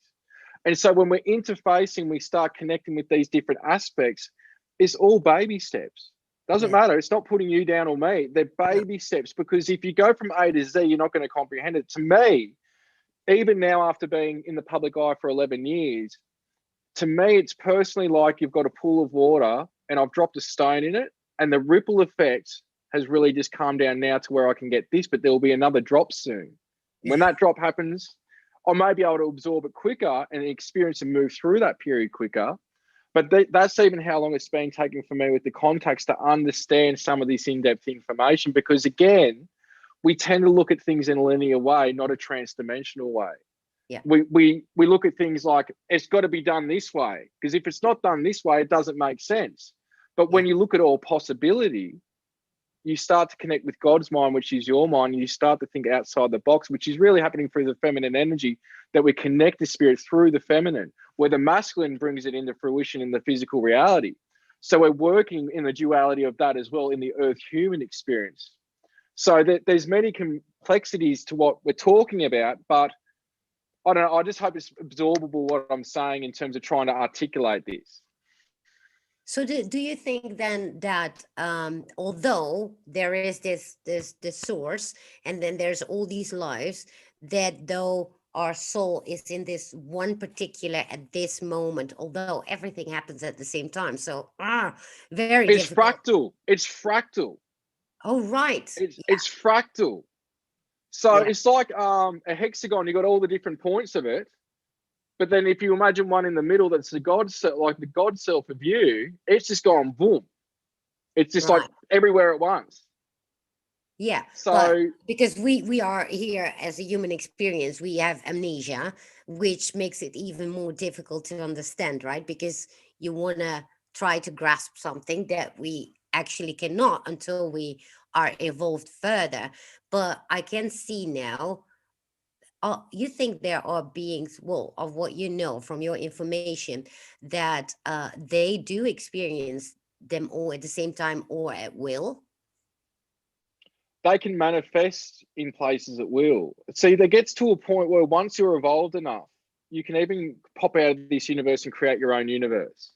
And so when we're interfacing, we start connecting with these different aspects. It's all baby steps. Doesn't Yeah. matter. It's not putting you down or me. They're No. baby steps, because if you go from A to Z, you're not going to comprehend it. To me, even now after being in the public eye for 11 years, to me, it's personally like you've got a pool of water and I've dropped a stone in it, and the ripple effect has really just calmed down now to where I can get this, but there will be another drop soon. When that drop happens, I may be able to absorb it quicker and experience and move through that period quicker. But that's even how long it's been taking for me with the contacts to understand some of this in-depth information, because again, we tend to look at things in a linear way, not a trans-dimensional way. Yeah. We look at things like it's got to be done this way, because if it's not done this way, it doesn't make sense. But when Yeah. you look at all possibility, you start to connect with God's mind, which is your mind, and you start to think outside the box, which is really happening through the feminine energy, that we connect the spirit through the feminine, where the masculine brings it into fruition in the physical reality. So we're working in the duality of that as well in the earth human experience. So there's many complexities to what we're talking about, but I don't know. I just hope it's absorbable what I'm saying in terms of trying to articulate this. So do you think then that although there is this source, and then there's all these lives, that though our soul is in this one particular at this moment, although everything happens at the same time, so very It's difficult. fractal. It's fractal. Oh, right. It's fractal. So Yeah. it's like a hexagon. You got all the different points of it, but then if you imagine one in the middle that's the God self, like the God self of you, it's just gone boom. It's just like Right. everywhere at once. Yeah, but So because we are here as a human experience, we have amnesia, which makes it even more difficult to understand, right? Because you want to try to grasp something that we actually cannot until we are evolved further. But I can see now, you think there are beings, well, of what you know from your information, that they do experience them all at the same time or at will. they can manifest in places at will. See, there gets to a point where once you're evolved enough, you can even pop out of this universe and create your own universe.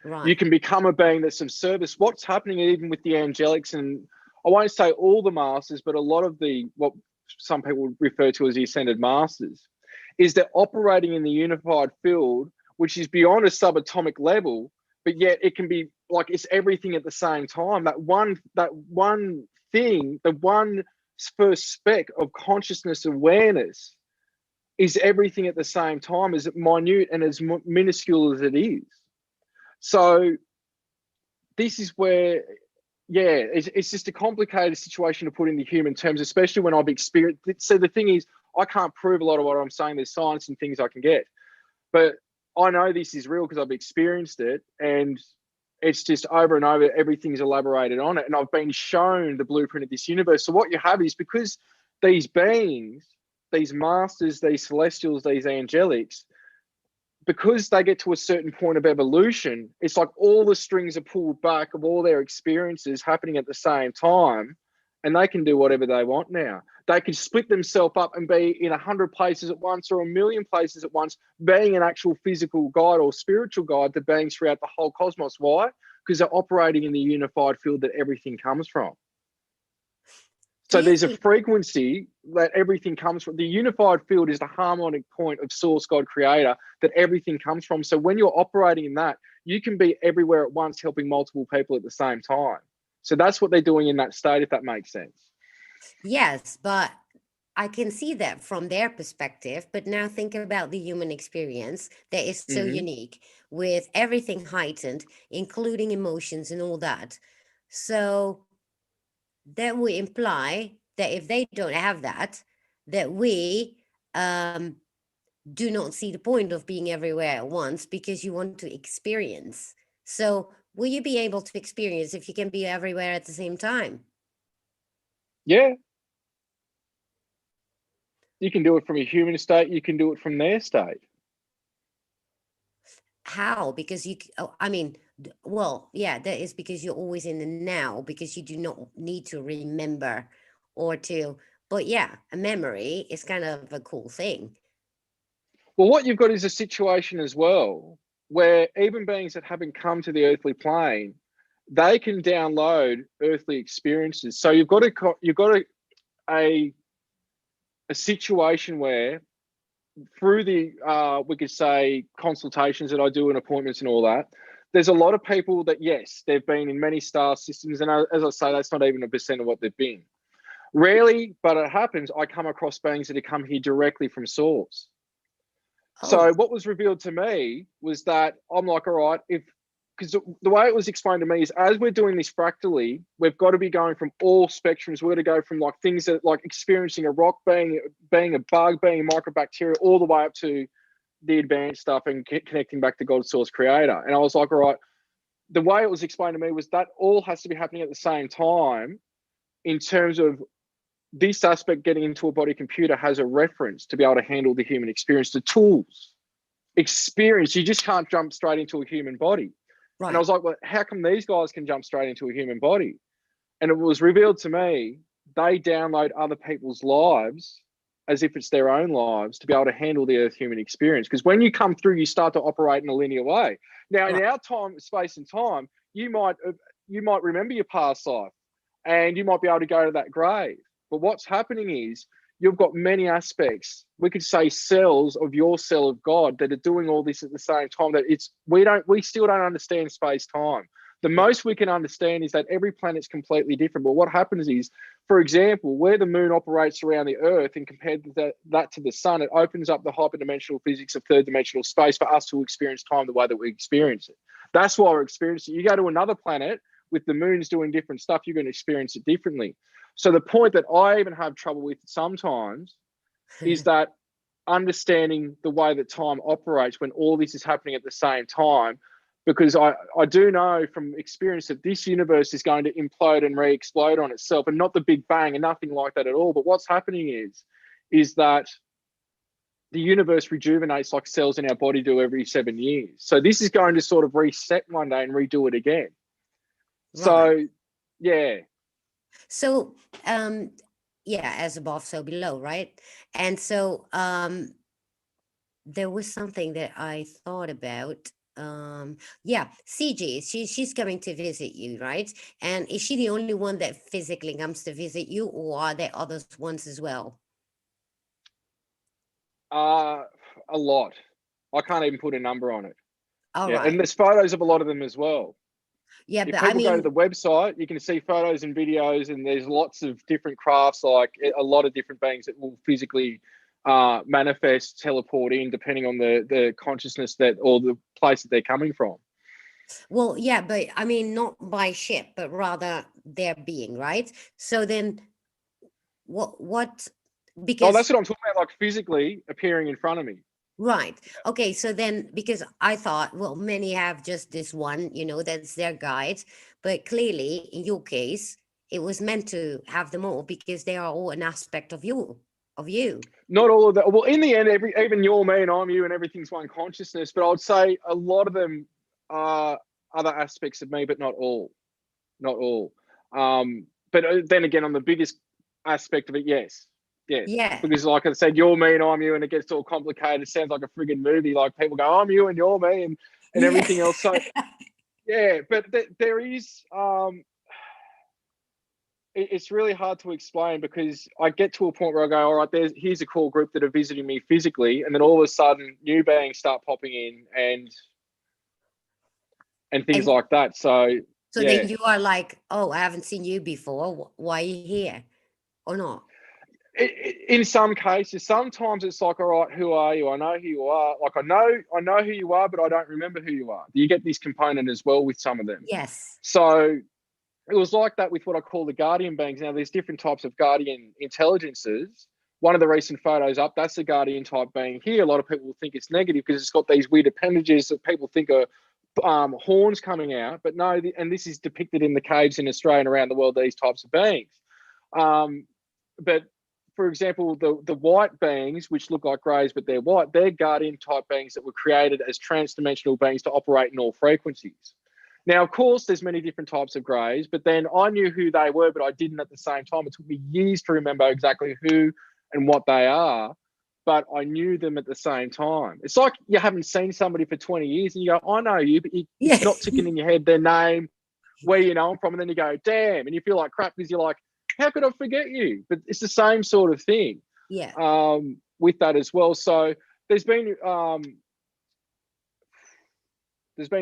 You Right. can become a being that's of service. What's happening even with the angelics, and I won't say all the masters, but a lot of the what some people refer to as the ascended masters, is they're operating in the unified field, which is beyond a subatomic level, but yet it can be like it's everything at the same time. That one thing, the one first speck of consciousness awareness is everything at the same time, as minute and as minuscule as it is. So this is where, yeah, it's just a complicated situation to put in the human terms, especially when I've experienced. So the thing is, I can't prove a lot of what I'm saying. There's science and things I can get, but I know this is real because I've experienced it, and it's just over and over. Everything's elaborated on it, and I've been shown the blueprint of this universe. So what you have is, because these beings, these masters, these celestials, these angelics, because they get to a certain point of evolution, it's like all the strings are pulled back of all their experiences happening at the same time, and they can do whatever they want now. They can split themselves up and be in 100 places at once or a million places at once, being an actual physical guide or spiritual guide to beings throughout the whole cosmos. Why? Because they're operating in the unified field that everything comes from. Do So you there's a think? frequency that everything comes from. The unified field is the harmonic point of source, God, creator, that everything comes from. So when you're operating in that, you can be everywhere at once, helping multiple people at the same time. So that's what they're doing in that state, if that makes sense. Yes, but I can see that from their perspective. But now think about the human experience that is so Mm-hmm. unique, with everything heightened, including emotions and all that. So that would imply that if they don't have that, that we do not see the point of being everywhere at once, because you want to experience. So will you be able to experience if you can be everywhere at the same time? Yeah, you can do it from a human state. You can do it from their state. How? Because oh, I mean, well, yeah, that is because you're always in the now, because you do not need to remember or to, but yeah, a memory is kind of a cool thing. Well, what you've got is a situation as well where even beings that haven't come to the earthly plane, they can download earthly experiences. So a, a situation where through the we could say consultations that I do and appointments and all that, there's a lot of people that, yes, they've been in many star systems, and as I say, that's not even 1% of what they've been. Rarely, but it happens, I come across beings that have come here directly from source. Oh, So what was revealed to me was that I'm like, all right, because the way it was explained to me is, as we're doing this fractally, we've got to be going from all spectrums. We're going to go from like things that like experiencing a rock, being a bug, being a microbacteria, all the way up to the advanced stuff and connecting back to God's source creator. And I was like, all right, the way it was explained to me was that all has to be happening at the same time, in terms of this aspect getting into a body computer has a reference to be able to handle the human experience, the tools, experience. You just can't jump straight into a human body. And I right. was like, well, how come these guys can jump straight into a human body? And it was revealed to me, they download other people's lives as if it's their own lives to be able to handle the earth human experience. Because when you come through, you start to operate in a linear way. Now, in Right. our time, space and time, you might remember your past life and you might be able to go to that grave. But what's happening is you've got many aspects, we could say cells of your cell of God, that are doing all this at the same time. That we still don't understand space time. The Yeah. most we can understand is that every planet's completely different. But what happens is, for example, where the moon operates around the Earth and compared to that to the sun, it opens up the hyperdimensional physics of third dimensional space for us to experience time the way that we experience it. That's why we're experiencing it. You go to another planet with the moons doing different stuff, you're going to experience it differently. So the point that I even have trouble with sometimes is that understanding the way that time operates when all this is happening at the same time, because I do know from experience that this universe is going to implode and re-explode on itself, and not the Big Bang and nothing like that at all. But what's happening is that the universe rejuvenates like cells in our body do every 7 years. So this is going to sort of reset one day and redo it again. Right. So, yeah. So, yeah, as above, so below, right? And so, there was something that I thought about. Yeah, CG, she's coming to visit you, right? And is she the only one that physically comes to visit you, or are there others ones as well? Uh, a lot. I can't even put a number on it. All Yeah, right. and there's photos of a lot of them as well. Yeah, If but I people go to mean, the website, you can see photos and videos, and there's lots of different crafts, like a lot of different beings that will physically manifest, teleport in, depending on the consciousness that, or the place that they're coming from. well, yeah, but I mean, not by ship, but rather their being, right? So then, what? Oh, Because that's what I'm talking about, like physically appearing in front of me. right. Okay. So then, because I thought, well, many have just this one, that's their guide. But clearly, in your case, it was meant to have them all because they are all an aspect of you, of you. Not all of that. Well, in the end, even you're me and I'm you, and everything's one consciousness. But I would say a lot of them are other aspects of me, but not all. Not all. But then again, on the biggest aspect of it, yes, yes, Yeah. because like I said, you're me and I'm you, and it gets all complicated. It sounds like a friggin' movie. Like people go, I'm you and you're me, and Yeah. everything else. So yeah, but there is it's really hard to explain, because I get to a point where I go, all right, here's a core group that are visiting me physically, and then all of a sudden new beings start popping in and things And like that. So so yeah. then you are like, oh, I haven't seen you before. Why are you here? Or not? In some cases, sometimes it's like, all right, who are you? I know who you are. Like I know who you are, but I don't remember who you are. You get this component as well with some of them. Yes. So it was like that with what I call the guardian beings. Now there's different types of guardian intelligences. One of the recent photos up, that's the guardian type being here. A lot of people will think it's negative because it's got these weird appendages that people think are horns coming out. But no, and this is depicted in the caves in Australia and around the world, these types of beings. But for example, the white beings, which look like greys, but they're white, they're guardian type beings that were created as transdimensional beings to operate in all frequencies. Now, of course, there's many different types of greys, but then I knew who they were, but I didn't at the same time. It took me years to remember exactly who and what they are. but I knew them at the same time. It's like you haven't seen somebody for 20 years and you go, I know you, but Yeah. it's not ticking in your head their name, where you know them from, and then you go, damn, and you feel like crap because you're like, how could I forget you? But it's the same sort of thing Yeah. with that as well. So there's been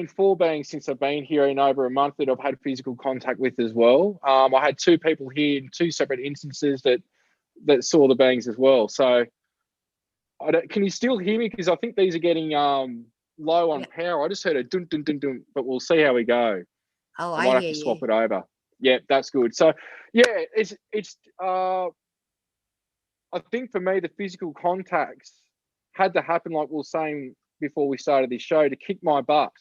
4 beings since I've been here in over a month that I've had physical contact with as well. I had 2 people here in 2 separate instances that saw the beings as well. So can you still hear me? Because I think these are getting low on Yeah. power. I just heard a dun dun dun dun, but we'll see how we go. Oh, I I might have hear to swap you. it over. Yeah, that's good. So yeah, it's I think for me the physical contacts had to happen, like we were saying before we started this show, to kick my butt.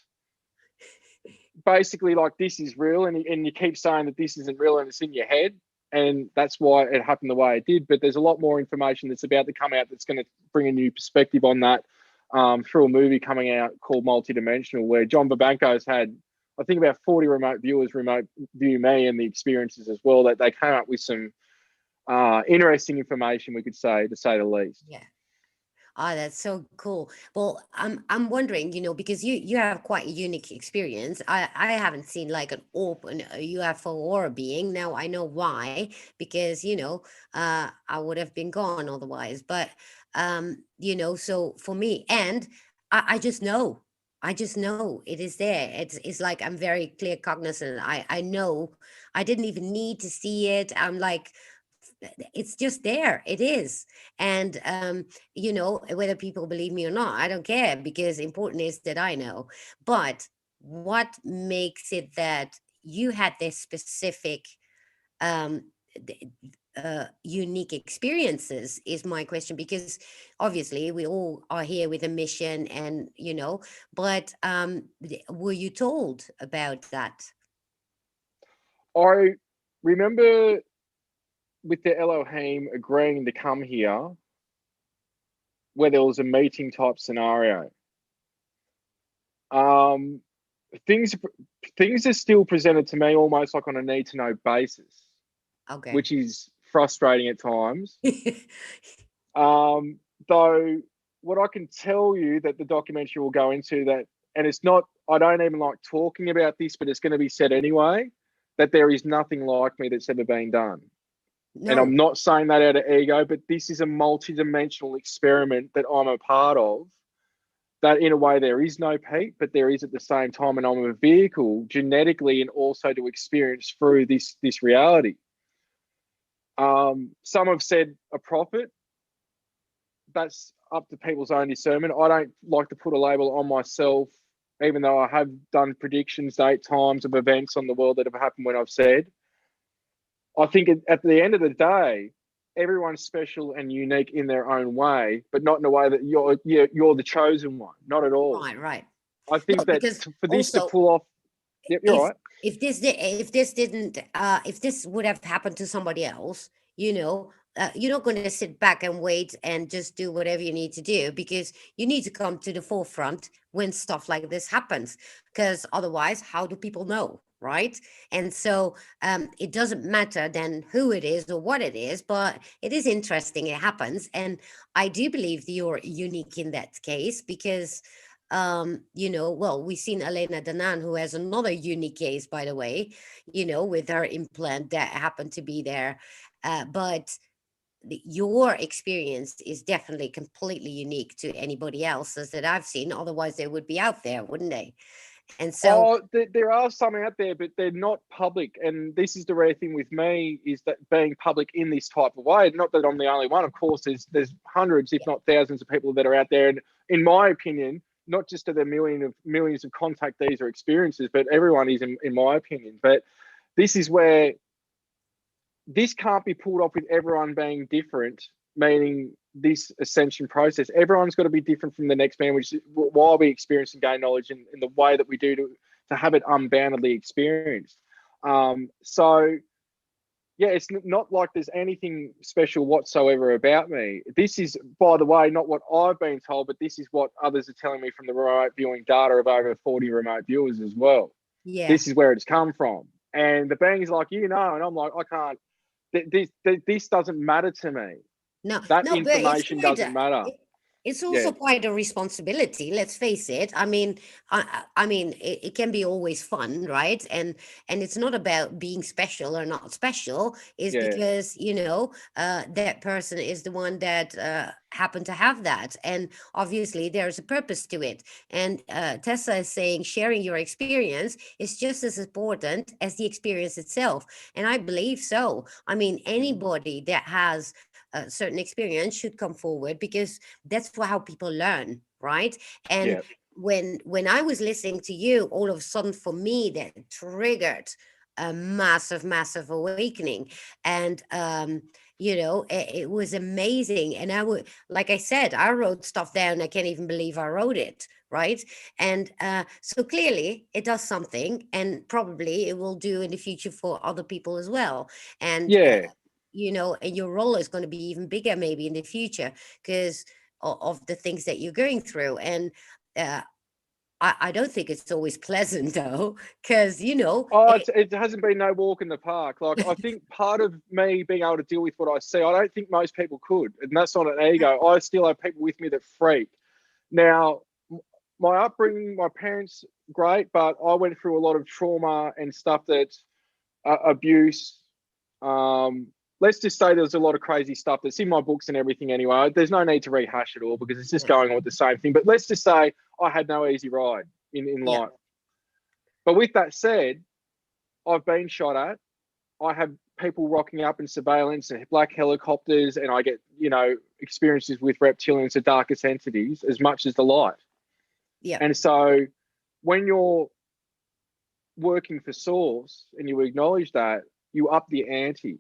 Basically, like, this is real, and you keep saying that this isn't real and it's in your head, and that's why it happened the way it did. But there's a lot more information that's about to come out that's going to bring a new perspective on that, through a movie coming out called Multidimensional, where John Babanco's had, I think, about 40 remote viewers remote view me and the experiences as well, that they came up with some interesting information, we could say, to say the least. Yeah. Oh, that's so cool. Well, I'm wondering, because you have quite a unique experience. I haven't seen like an open UFO or a being. Now I know why, because I would have been gone otherwise. But so for me, and I just know. I just know it is there. It's like I'm very clear cognizant. I know. I didn't even need to see it. I'm like, it's just there. It is. And whether people believe me or not, I don't care, because important is that I know. But what makes it that you had this specific um th- unique experiences is my question, because obviously we all are here with a mission, and but were you told about that? I remember with the Elohim agreeing to come here, where there was a meeting type scenario. Um, things things are still presented to me almost like on a need to know basis, Okay. which is frustrating at times. Um, though what I can tell you that the documentary will go into that, and it's not, I don't even like talking about this, but it's going to be said anyway, that there is nothing like me that's ever been done. And I'm No. not saying that out of ego, but this is a multi-dimensional experiment that I'm a part of. That in a way there is no Pete, but there is at the same time, and I'm a vehicle genetically and also to experience through this reality. Some have said a prophet. That's up to people's own discernment. I don't like to put a label on myself, even though I have done predictions 8 times of events on the world that have happened when I've said. I think at the end of the day, everyone's special and unique in their own way, but not in a way that you're the chosen one. Not at all. Right, right. I No, think that because for this to also, pull off, yep, you're if right. if this didn't if this would have happened to somebody else, you're not going to sit back and wait and just do whatever you need to do, because you need to come to the forefront when stuff like this happens, because otherwise how do people know, right? And so it doesn't matter then who it is or what it is, but it is interesting it happens. And I do believe that you're unique in that case, because well, we've seen Elena Danan, who has another unique case, by the way, with her implant that happened to be there. But your experience is definitely completely unique to anybody else's that I've seen. Otherwise, they would be out there, wouldn't they? And so, Oh, there are some out there, but they're not public. And this is the rare thing with me, is that being public in this type of way. Not that I'm the only one. Of course, there's hundreds, if yeah, not thousands, of people that are out there. And in my opinion, not just to the millions of contactees or experiences, but everyone is, in my opinion. But this is where this can't be pulled off with everyone being different, meaning this ascension process. Everyone's got to be different from the next man, which is why we experience and gain knowledge in the way that we do to have it unboundedly experienced. So, yeah, it's not like there's anything special whatsoever about me. This is, by the way, not what I've been told, but this is what others are telling me from the remote viewing data of over 40 remote viewers as well. yeah, This is where it's come from. And the being's like, and I'm like, I can't, this doesn't matter to me. No, That no, but it's information quite doesn't matter. it's Yeah, also quite a responsibility. Let's face it. I mean, I mean, it can be always fun, right? And it's not about being special or not special. Is yeah, because that person is the one that happened to have that, and obviously there's a purpose to it. And Tessa is saying sharing your experience is just as important as the experience itself, and I believe so. I mean, mhm, anybody that has a certain experience should come forward because that's how people learn, right? And yeah. when I was listening to you, all of a sudden for me that triggered a massive awakening. And it was amazing. And I would, like I said, I wrote stuff down. I can't even believe I wrote it, right? And so clearly it does something, and probably it will do in the future for other people as well. And Yeah. and your role is going to be even bigger maybe in the future because of the things that you're going through. And uh, I don't think it's always pleasant though, because Oh, it hasn't been no walk in the park. Like, I think part of me being able to deal with what I see, I don't think most people could. And that's not an ego. I still have people with me that freak. Now, my upbringing, my parents, great, but I went through a lot of trauma and stuff that abuse. Um, let's just say there's a lot of crazy stuff that's in my books and everything anyway. There's no need to rehash it all because it's just yeah, going on with the same thing. But let's just say I had no easy ride in yeah, life. But with that said, I've been shot at. I have people rocking up in surveillance and black helicopters, and I get, experiences with reptilians, the darkest entities, as much as the light. yeah, And so when you're working for Source and you acknowledge that, you up the ante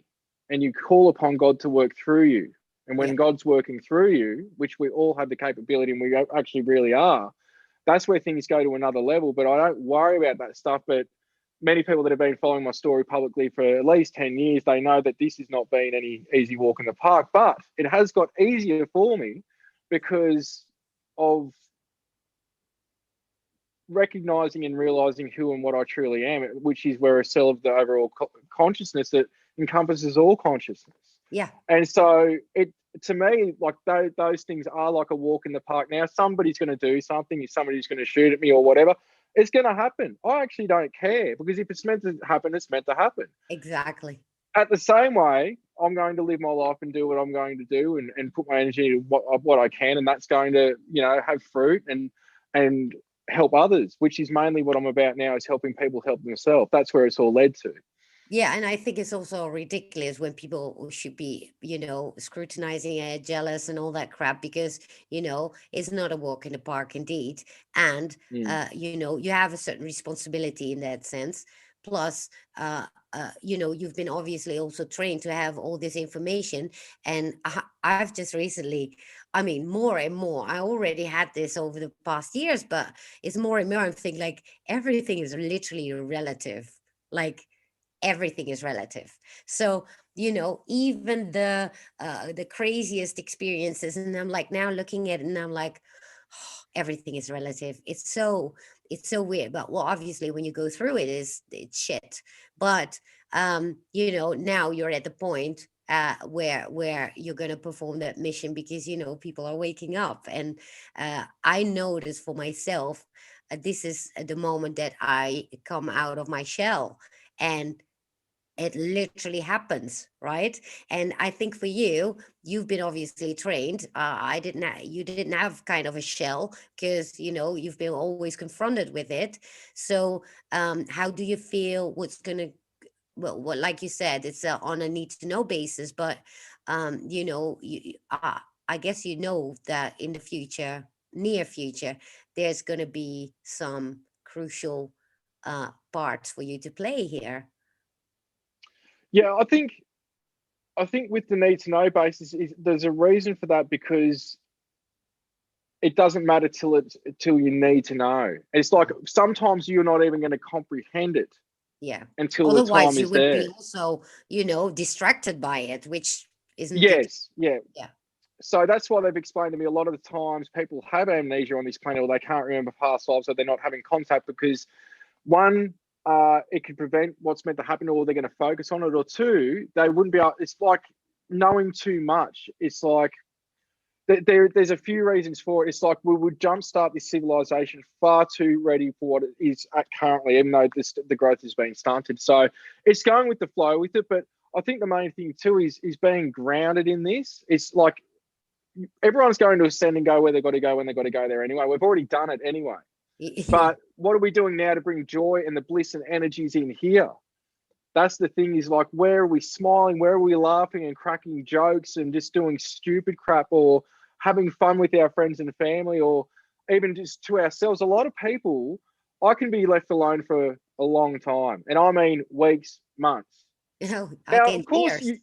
and you call upon God to work through you. And yeah, when God's working through you, which we all have the capability and we actually really are, that's where things go to another level. But I don't worry about that stuff. But many people that have been following my story publicly for at least 10 years, they know that this has not been any easy walk in the park, but it has got easier for me because of recognizing and realizing who and what I truly am, which is we're a cell of the overall consciousness that encompasses all consciousness. yeah, And so it, to me, like those things are like a walk in the park. Now, somebody's going to do something, if somebody's going to shoot at me or whatever, it's going to happen. I actually don't care because if it's meant to happen, it's meant to happen. exactly. At the same way, I'm going to live my life and do what I'm going to do and put my energy into what I can, and that's going to have fruit and help others, which is mainly what I'm about now, is helping people help themselves. That's where it's all led to. Yeah, and I think it's also ridiculous when people should be, scrutinizing it, jealous, and all that crap because, it's not a walk in the park indeed. And, Mm. you have a certain responsibility in that sense. Plus, you've been obviously also trained to have all this information. And I've just recently, I mean, more and more, I already had this over the past years, but it's more and more, I'm thinking like everything is literally relative. Like, everything is relative. So even the craziest experiences, and I'm like now looking at it and I'm like, everything is relative. It's so weird, but well, obviously when you go through it, it's shit. But now you're at the point where you're going to perform that mission because people are waking up. And I notice for myself, this is the moment that I come out of my shell, and it literally happens, right? And I think for you, you've been obviously trained. I didn't you didn't have kind of a shell because you've been always confronted with it. So how do you feel what's gonna, well, what, like you said, it's on a need to know basis, but I guess that in the future, near future, there's going to be some crucial parts for you to play here. Yeah, I think with the need to know basis, there's a reason for that because it doesn't matter till you need to know. It's like sometimes you're not even going to comprehend it Yeah. until the time Otherwise, you is would be there. also, distracted by it, which isn't good. Yes, yeah. Yeah. So that's why they've explained to me a lot of the times people have amnesia on this planet or they can't remember past lives or they're not having contact because one, it could prevent what's meant to happen or they're going to focus on it, or two, they wouldn't be able, it's like knowing too much. It's like there's a few reasons for it. It's like we would jumpstart this civilization far too ready for what it is at currently, even though the growth has been stunted. So it's going with the flow with it. But I think the main thing too is being grounded in this. It's like everyone's going to ascend and go where they've got to go when they've got to go there anyway. We've already done it anyway. Yeah. But what are we doing now to bring joy and the bliss and energies in here? That's the thing, is like, where are we smiling? Where are we laughing and cracking jokes and just doing stupid crap, or having fun with our friends and family, or even just to ourselves? A lot of people, I can be left alone for a long time. And I mean weeks, months. Oh, I Now, of can course, years.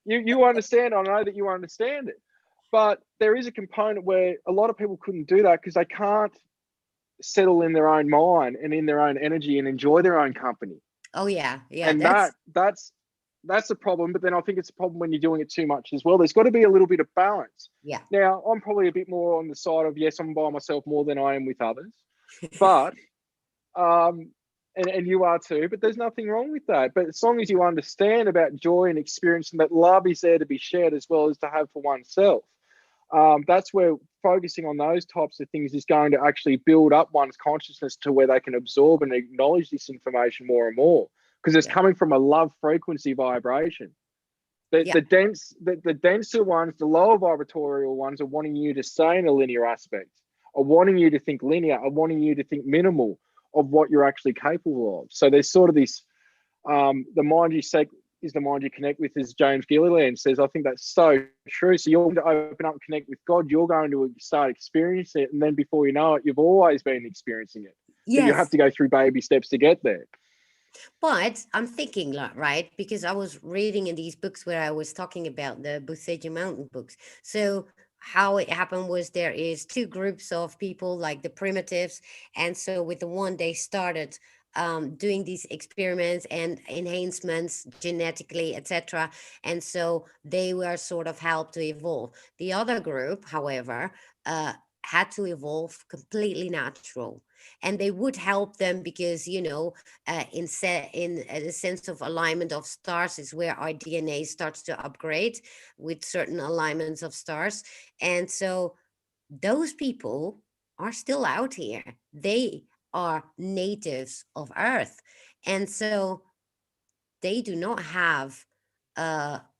you understand. I know that you understand it. But there is a component where a lot of people couldn't do that because they can't settle in their own mind and in their own energy and enjoy their own company. Oh yeah, yeah. And That's that's a problem. But then I think it's a problem when you're doing it too much as well. There's got to be a little bit of balance. yeah. Now, I'm probably a bit more on the side of, yes, I'm by myself more than I am with others, but and you are too. But there's nothing wrong with that. But as long as you understand about joy and experience, and that love is there to be shared as well as to have for oneself, that's where focusing on those types of things is going to actually build up one's consciousness to where they can absorb and acknowledge this information more and more, because it's Yeah. coming from a love frequency vibration. Yeah. The denser ones, the lower vibratorial ones, are wanting you to stay in a linear aspect, are wanting you to think linear, are wanting you to think minimal of what you're actually capable of. So there's sort of this, the mind you seek is the mind you connect with, as James Gilliland says. I think that's so true. So you're going to open up and connect with God. You're going to start experiencing it. And then before you know it, you've always been experiencing it. But you have Yes. to go through baby steps to get there. But I'm thinking, like, right, because I was reading in these books where I was talking about the Buseja Mountain books. So how it happened was there is two groups of people, like the primitives, and so with the one they started doing these experiments and enhancements genetically, etc. And so they were sort of helped to evolve. The other group, however, had to evolve completely natural, and they would help them because in a sense of alignment of stars is where our DNA starts to upgrade with certain alignments of stars. And so those people are still out here. They are natives of Earth. And so they do not have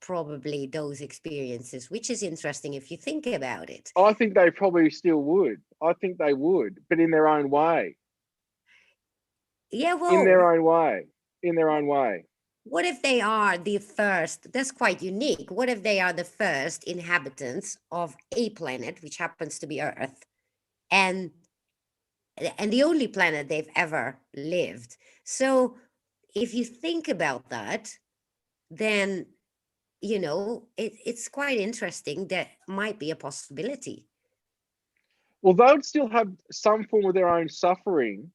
probably those experiences, which is interesting if you think about it. I think they probably still would. I think they would, but in their own way. Yeah, In well, their own way. In their own way. what if they are the first? That's quite unique. What if they are the first inhabitants of a planet, which happens to be Earth, and and the only planet they've ever lived? So, if you think about that, then it's quite interesting. That might be a possibility. Well, they would still have some form of their own suffering,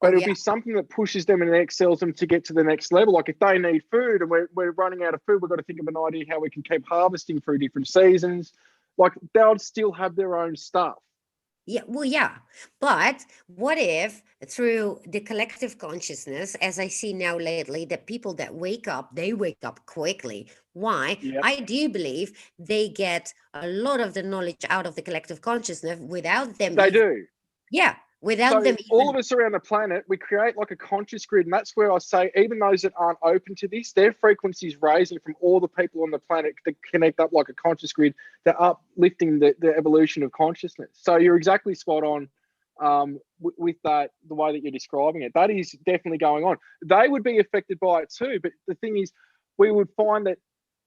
but Oh it'll yeah, be something that pushes them and excels them to get to the next level. Like if they need food and we're running out of food, we've got to think of an idea how we can keep harvesting through different seasons. Like they'll still have their own stuff. yeah, well, yeah. But what if through the collective consciousness, as I see now lately, that people that wake up, they wake up quickly. Why? Yeah, I do believe they get a lot of the knowledge out of the collective consciousness without them they even, do. yeah, without So them all of even, us around the planet, we create like a conscious grid. And that's where I say, even those that aren't open to this, their frequency is raising from all the people on the planet to connect up like a conscious grid. They're uplifting the evolution of consciousness. So you're exactly spot on with that, the way that you're describing it. That is definitely going on. They would be affected by it too. But the thing is, we would find that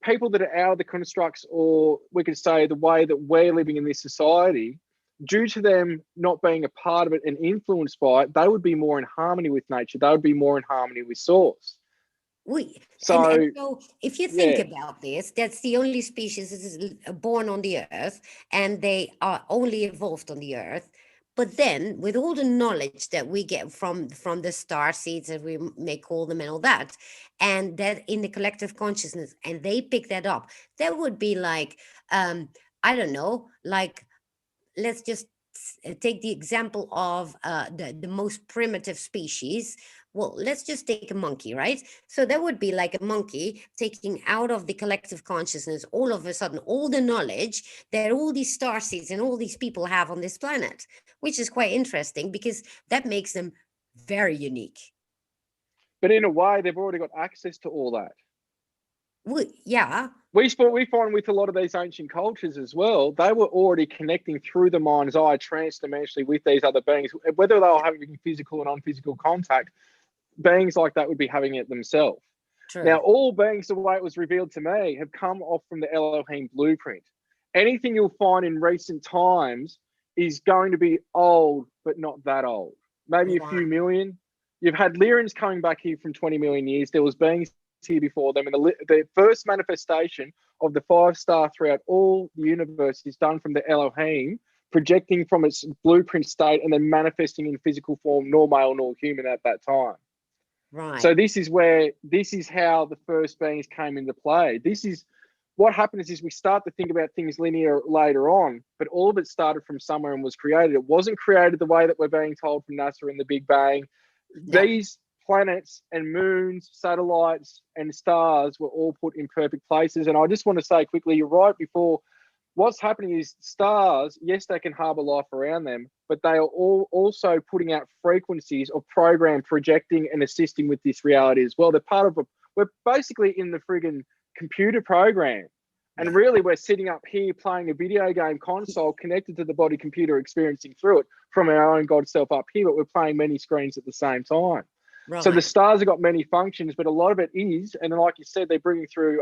people that are out of the constructs, or we could say the way that we're living in this society, due to them not being a part of it and influenced by it, they would be more in harmony with nature. They would be more in harmony with source. we and So, so if you think yeah, about this, that's the only species that is born on the earth, and they are only evolved on the earth. But then with all the knowledge that we get from the star seeds, as we may call them, and all that, and that in the collective consciousness, and they pick that up, that would be like, I don't know, like, let's just take the example of the most primitive species, well, let's just take a monkey, right? So that would be like a monkey taking out of the collective consciousness all of a sudden all the knowledge that all these star seeds and all these people have on this planet, which is quite interesting because that makes them very unique. But in a way, they've already got access to all that. Yeah. We find with a lot of these ancient cultures as well, they were already connecting through the mind's eye transdimensionally with these other beings, whether they were having physical and non-physical contact. Beings like that would be having it themselves. Now, True. all beings, the way it was revealed to me, have come off from the Elohim blueprint. Anything you'll find in recent times is going to be old, but not that old. Maybe a Wow. few million. You've had Lyrians coming back here from 20 million years. There was beings here before them. And the first manifestation of the 5-star throughout all the universe is done from the Elohim, projecting from its blueprint state and then manifesting in physical form, nor male nor human at that time. So Right. this is how the first beings came into play. This is what happens is we start to think about things linear later on, but all of it started from somewhere and was created. It wasn't created the way that we're being told from NASA and the Big Bang. No. These planets and moons, satellites and stars were all put in perfect places. And I just want to say quickly, you're right before, what's happening is stars, yes, they can harbor life around them, but they are all also putting out frequencies of program projecting and assisting with this reality as well. They're part of we're basically in the friggin' computer program. And Yeah. really, we're sitting up here playing a video game console connected to the body computer, experiencing through it from our own God self up here, but we're playing many screens at the same time. So the Right. stars have got many functions, but a lot of it is, and like you said, they're bringing through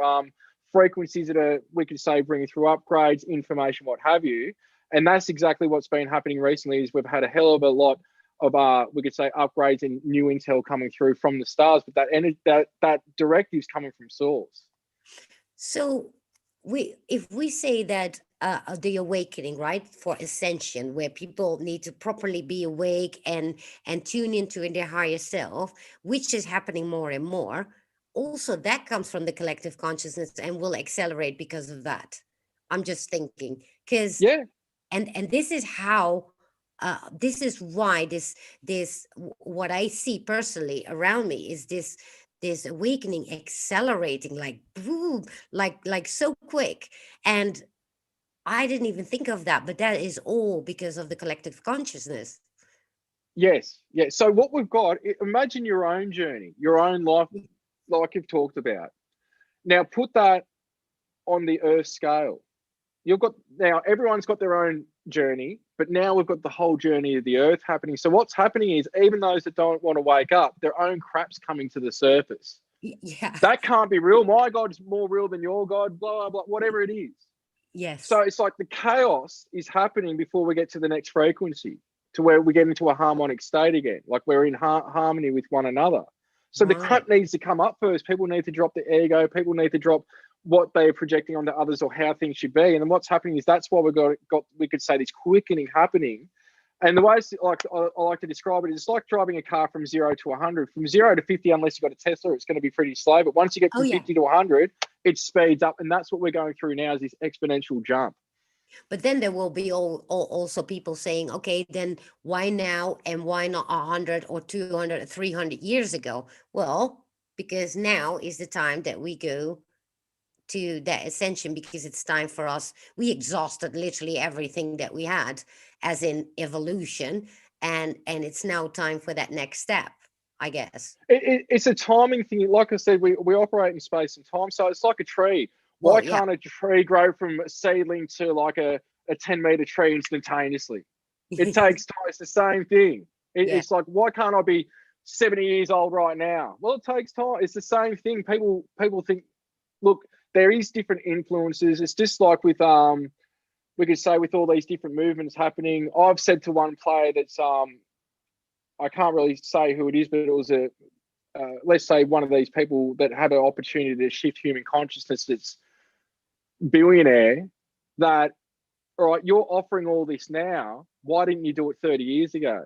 frequencies that are, we could say, bringing through upgrades, information, what have you. And that's exactly what's been happening recently. Is we've had a hell of a lot of we could say upgrades and new intel coming through from the stars, but that directive's coming from source. So if we say that the awakening, right, for ascension, where people need to properly be awake and tune into their higher self, which is happening more and more, also that comes from the collective consciousness and will accelerate because of that. I'm just thinking because Yeah. and this is how this is why what I see personally around me is this awakening accelerating like boom, like so quick. And I didn't even think of that, but that is all because of the collective consciousness. Yes. Yeah. So what we've got, imagine your own journey, your own life, like you've talked about. Now put that on the Earth scale. You've got now everyone's got their own journey, but now we've got the whole journey of the Earth happening. So what's happening is even those that don't want to wake up, their own crap's coming to the surface. Yeah. That can't be real. My God's more real than your God, blah, blah, blah, whatever it is. So Yes. it's like the chaos is happening before we get to the next frequency, to where we get into a harmonic state again, like we're in harmony with one another. So the Right. crap needs to come up first. People need to drop the ego. People need to drop what they're projecting onto others or how things should be. And then what's happening is that's why we've got we could say this quickening happening. And the way I like to describe it is it's like driving a car from 0 to 100. From 0 to 50, unless you've got a Tesla, it's going to be pretty slow. But once you get Oh from yeah. 50 to 100, it speeds up. And that's what we're going through now, is this exponential jump. But then there will be also people saying, okay, then why now and why not 100 or 200 or 300 years ago? Well, because now is the time that we go to that ascension, because it's time for us. We exhausted literally everything that we had, as in evolution, and it's now time for that next step, I guess. It's a timing thing. Like I said, we operate in space and time. So it's like a tree. Well, Why yeah. can't a tree grow from a seedling to like a 10-meter tree instantaneously? It takes time. It's the same thing. Yeah. It's like, why can't I be 70 years old right now? Well, it takes time. It's the same thing. People think, look, there is different influences. It's just like with we could say with all these different movements happening. I've said to one player that's I can't really say who it is, but it was let's say one of these people that had an opportunity to shift human consciousness, that's billionaire, that, all right, you're offering all this now. Why didn't you do it 30 years ago?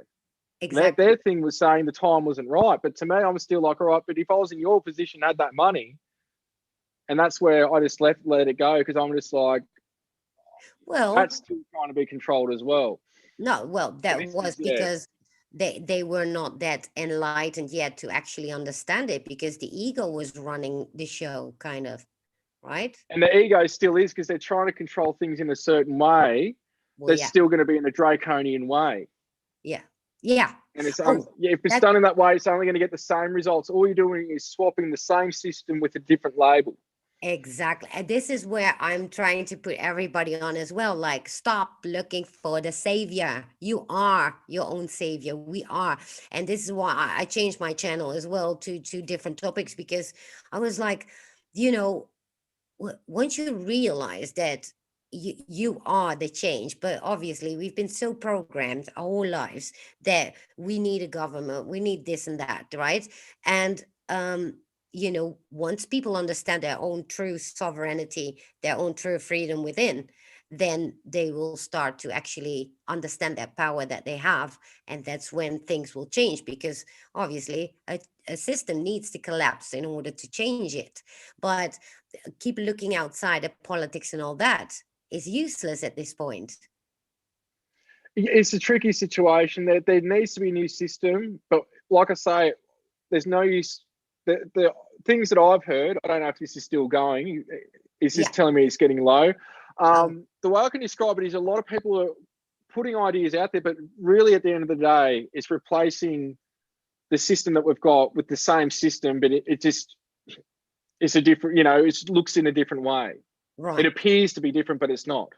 Exactly. Their thing was saying the time wasn't right. But to me, I'm still like, all right, but if I was in your position, had that money, and that's where I just let it go, because I'm just like, Well, that's still trying to be controlled as well. no, well, So that this was is, yeah. because they were not that enlightened yet to actually understand it, because the ego was running the show, kind of, right? And the ego still is, because they're trying to control things in a certain way. Well, They're yeah, still going to be in a draconian way. yeah, yeah. And it's Oh, yeah, if it's that done in that way, it's only going to get the same results. All you're doing is swapping the same system with a different label. exactly. And this is where I'm trying to put everybody on as well. Like, stop looking for the savior. You are your own savior. We are. And this is why I changed my channel as well to different topics, because I was like, you know, once you realize that you are the change. But obviously we've been so programmed our whole lives that we need a government, we need this and that, right? And once people understand their own true sovereignty, their own true freedom within, then they will start to actually understand that power that they have. And that's when things will change, because obviously a system needs to collapse in order to change it. But keep looking outside of politics and all that is useless at this point. It's a tricky situation. There needs to be a new system, but like I say, there's no use. The things that I've heard, I don't know if this is still going. It's Yeah. just telling me it's getting low. Oh, The way I can describe it is a lot of people are putting ideas out there, but really at the end of the day, it's replacing the system that we've got with the same system, but it just it's a different. It looks in a different way. It right. appears to be different, but it's not.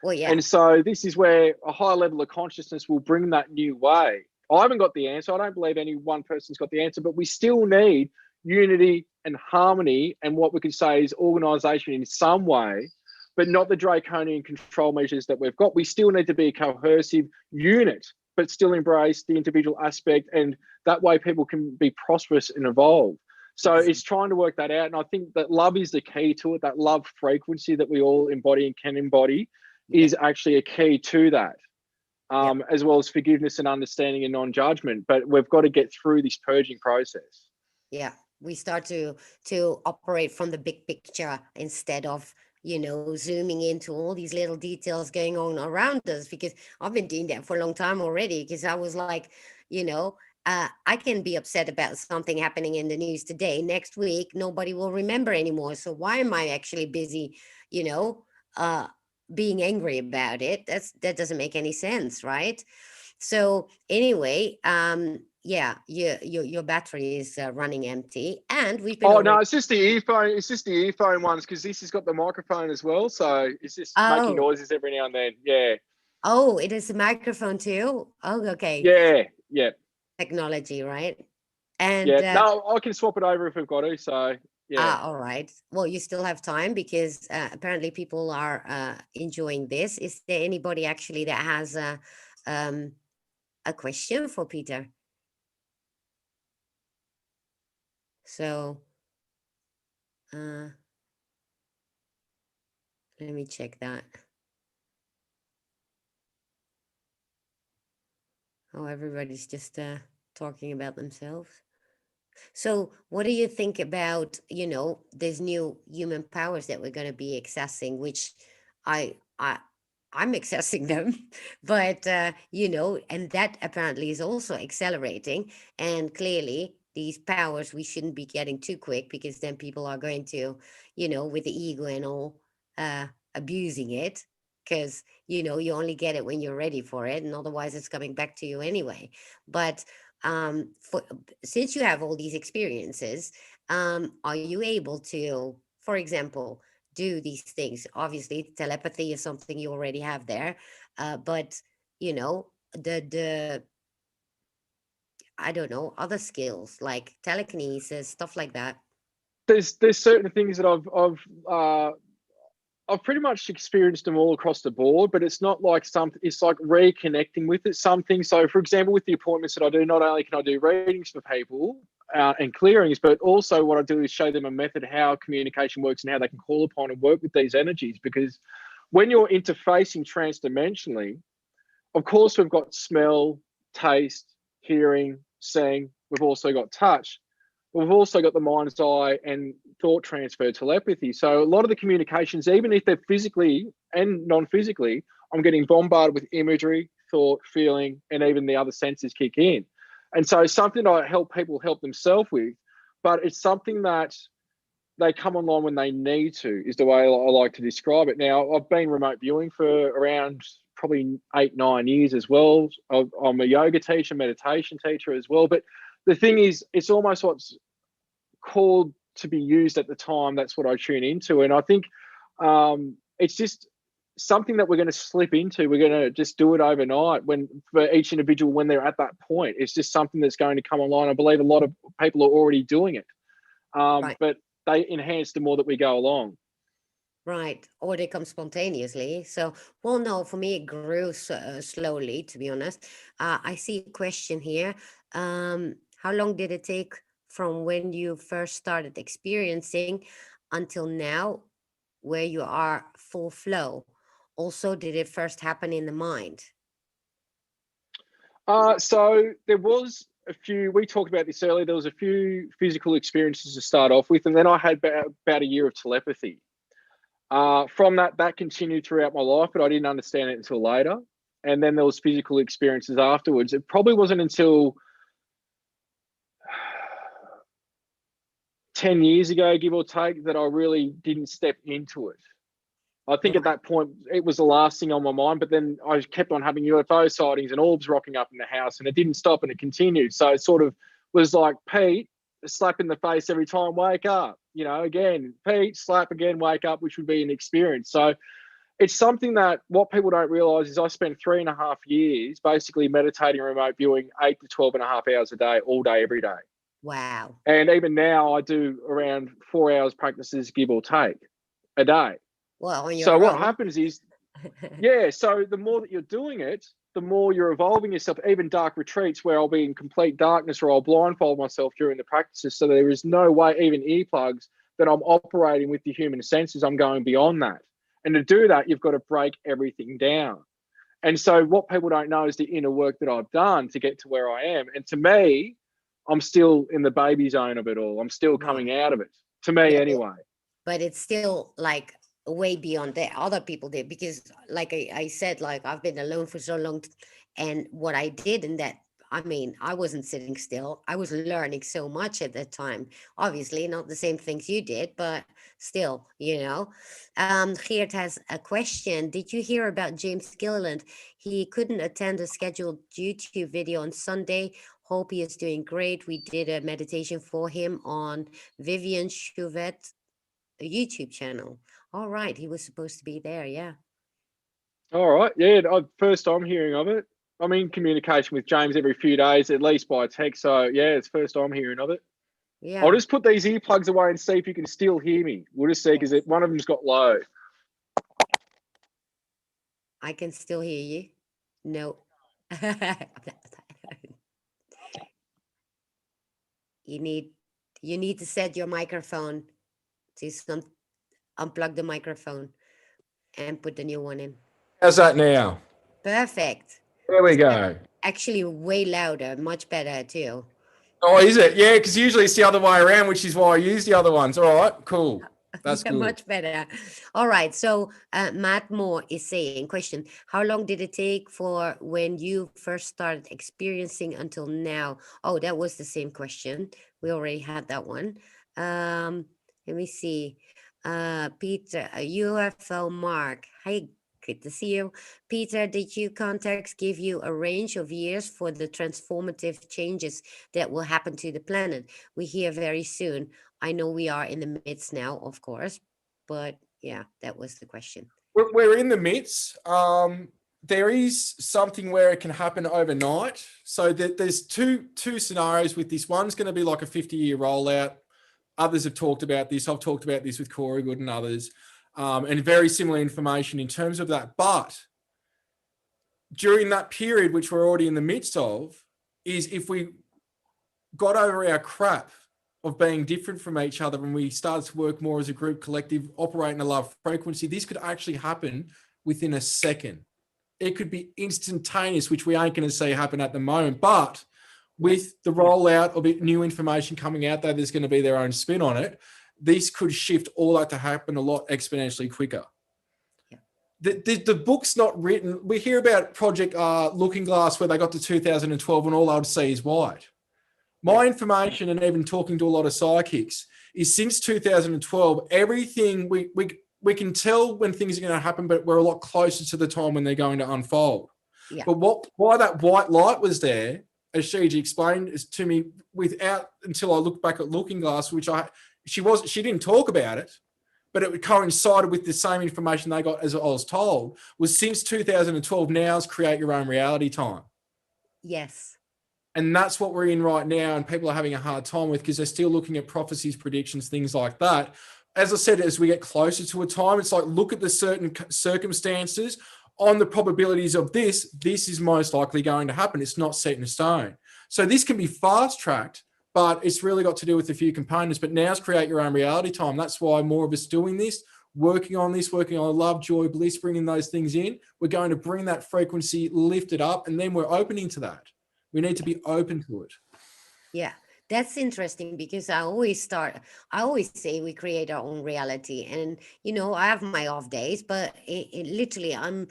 Well, yeah. And so this is where a higher level of consciousness will bring that new way. I haven't got the answer. I don't believe any one person's got the answer, but we still need unity and harmony, and what we could say is organisation in some way, but not the draconian control measures that we've got. We still need to be a cohesive unit, but still embrace the individual aspect, and that way people can be prosperous and evolve. So it's trying to work that out. And I think that love is the key to it, that love frequency that we all embody and can embody Yeah. is actually a key to that, Yeah. as well as forgiveness and understanding and non-judgment. But we've got to get through this purging process. Yeah. We start to operate from the big picture instead of zooming into all these little details going on around us, because I've been doing that for a long time already, because I was like, you know I can be upset about something happening in the news today. Next week nobody will remember anymore, so why am I actually busy you know uh being angry about it? That doesn't make any sense, right? So anyway, yeah, your battery is running empty, and we've been Oh no, already. it's just the earphone. It's just the earphone ones, because this has got the microphone as well. So it's just making Oh, noises every now and then. Yeah, oh, it is a microphone too. Oh, okay, yeah, yeah, technology, right? And yeah. No, I can swap it over if we've got to. So yeah. all right. Well, you still have time, because apparently people are enjoying this. Is there anybody actually that has um, a question for Peter? So uh, let me check that. Oh, everybody's just talking about themselves. So, what do you think about, these new human powers that we're going to be accessing, which I I I'm accessing them, but and that apparently is also accelerating. And clearly, these powers we shouldn't be getting too quick, because then people are going to, with the ego and all, uh, abusing it. Because you only get it when you're ready for it, and otherwise it's coming back to you anyway. But since you have all these experiences, are you able to, for example, do these things? Obviously, telepathy is something you already have there, but the I don't know, other skills like telekinesis, stuff like that. There's certain things that I've pretty much experienced them all across the board, but it's not like it's like reconnecting with it. Some things. So, for example, with the appointments that I do, not only can I do readings for people and clearings, but also what I do is show them a method how communication works and how they can call upon and work with these energies. Because when you're interfacing transdimensionally, of course, we've got smell, taste, hearing, seeing. We've also got touch. We've also got the mind's eye and thought transfer telepathy. So a lot of the communications, even if they're physically and non-physically, I'm getting bombarded with imagery. thought, feeling, and even the other senses kick in. And so something I help people help themselves with, but it's something that they come online when they need to, is the way I like to describe it. Now, I've been remote viewing for around probably 8-9 years as well. I'm a yoga teacher, meditation teacher as well. But the thing is, it's almost what's called to be used at the time. That's what I tune into. And I think it's just something that we're going to slip into. We're going to just do it overnight for each individual when they're at that point. It's just something that's going to come online. I believe a lot of people are already doing it. Right. But they enhance the more that we go along. Right. Or they come spontaneously. So, well, no, for me, it grew slowly, to be honest. I see a question here. How long did it take from when you first started experiencing until now, where you are full flow? Also, did it first happen in the mind? So there was a few, we talked about this earlier, there was a few physical experiences to start off with, and then I had about a year of telepathy. From that continued throughout my life, but I didn't understand it until later. And then there was physical experiences afterwards. It probably wasn't until 10 years ago, give or take, that I really didn't step into it. I think at Right. that point, it was the last thing on my mind, but then I kept on having UFO sightings and orbs rocking up in the house, and it didn't stop and it continued. So it sort of was like, Pete, a slap in the face every time, wake up. You know, again, Pete, slap again, wake up, which would be an experience. So it's something that what people don't realize is I spent 3.5 years basically meditating, remote viewing 8 to 12.5 hours a day, all day, every day. Wow. And even now I do around 4 hours practices, give or take, a day. Well, on So your what own. happens is, yeah, so the more that you're doing it, the more you're evolving yourself. Even dark retreats where I'll be in complete darkness or I'll blindfold myself during the practices, so there is no way, even earplugs, that I'm operating with the human senses. I'm going beyond that. And to do that, you've got to break everything down. And so what people don't know is the inner work that I've done to get to where I am. And to me, I'm still in the baby zone of it all. I'm still Right. coming out of it, to me Yeah. anyway. But it's still like way beyond that other people did, because like I said, like I've been alone for so long, and what I did in that, I mean, I wasn't sitting still, I was learning so much at that time. Obviously not the same things you did, but still, Geert has a question. Did you hear about James Gilliland? He couldn't attend a scheduled YouTube video on Sunday. Hope he is doing great. We did a meditation for him on Vivian Chouvet, a YouTube channel. All right, he was supposed to be there. Yeah. All right. Yeah, first time hearing of it. I'm in communication with James every few days, at least by text. So, yeah, it's first time hearing of it. I'll Yeah. just put these earplugs away and see if you can still hear me. We'll just see, because Yes. one of them's got low. I can still hear you. No. you need you need to set your microphone to unplug the microphone and put the new one in. How's that now? Perfect. There we It's go. actually way louder, much better too. Oh, is it? Yeah, because usually it's the other way around, which is why I use the other ones. All right, cool. That's Yeah, good. much better. All right. So Matt Moore is saying, question, how long did it take for when you first started experiencing until now? Oh, that was the same question. We already had that one. Let me see. Peter, UFO Mark. Hi, good to see you. Peter, did you contacts give you a range of years for the transformative changes that will happen to the planet? We hear very soon. I know we are in the midst now, of course, but yeah, that was the question. We're in the midst. There is something where it can happen overnight. So there's two scenarios with this. One's going to be like a 50-year rollout. Others have talked about this. I've talked about this with Corey Good and others, and very similar information in terms of that. But during that period, which we're already in the midst of, is if we got over our crap of being different from each other and we started to work more as a group collective, operate in a love frequency, this could actually happen within a second. It could be instantaneous, which we ain't going to see happen at the moment. But with the rollout of new information coming out there, there's going to be their own spin on it. This could shift all that to happen a lot exponentially quicker. Yeah. the book's not written. We hear about Project Looking Glass where they got to 2012 and all they would see is white. My information, and even talking to a lot of psychics, is since 2012, everything we can tell when things are going to happen, but we're a lot closer to the time when they're going to unfold. Yeah. But why that white light was there, as Shiji explained to me, without until I looked back at Looking Glass, which she didn't talk about it, but it coincided with the same information they got as I was told, was since 2012, now's create your own reality time. Yes. And that's what we're in right now, and people are having a hard time with because they're still looking at prophecies, predictions, things like that. As I said, as we get closer to a time, it's like, look at the certain circumstances on the probabilities of this is most likely going to happen. It's not set in stone. So this can be fast-tracked, but it's really got to do with a few components. But now's create your own reality time. That's why more of us doing this, working on love, joy, bliss, bringing those things in. We're going to bring that frequency, lift it up, and then we're opening to that. We need to be open to it. Yeah, that's interesting because I always say we create our own reality. And, I have my off days, but it literally, I'm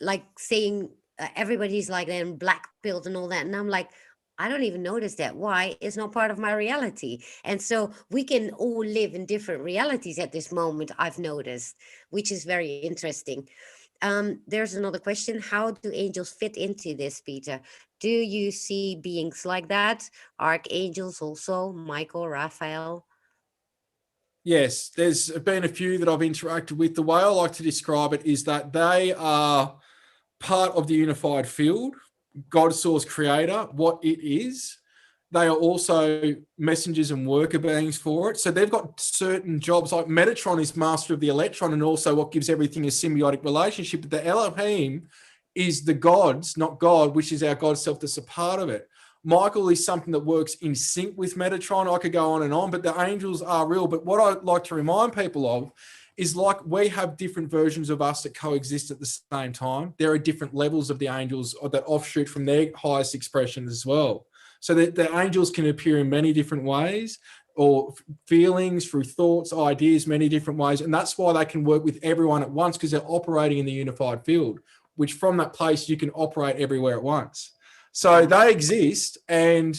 like saying everybody's like then black pilled and all that. And I'm like, I don't even notice that. Why? It's not part of my reality. And so we can all live in different realities at this moment, I've noticed, which is very interesting. There's another question. How do angels fit into this, Peter? Do you see beings like that? Archangels also, Michael, Raphael? Yes, there's been a few that I've interacted with. The way I like to describe it is that they are part of the unified field, God source creator, what it is. They are also messengers and worker beings for it. So they've got certain jobs, like Metatron is master of the electron and also what gives everything a symbiotic relationship. But the Elohim is the gods, not God, which is our God self that's a part of it. Michael is something that works in sync with Metatron. I could go on and on, but the angels are real. But what I like to remind people of is, like, we have different versions of us that coexist at the same time. There are different levels of the angels that offshoot from their highest expressions as well. So that the angels can appear in many different ways, or feelings, through thoughts, ideas, many different ways. And that's why they can work with everyone at once, because they're operating in the unified field, which from that place you can operate everywhere at once. So they exist, and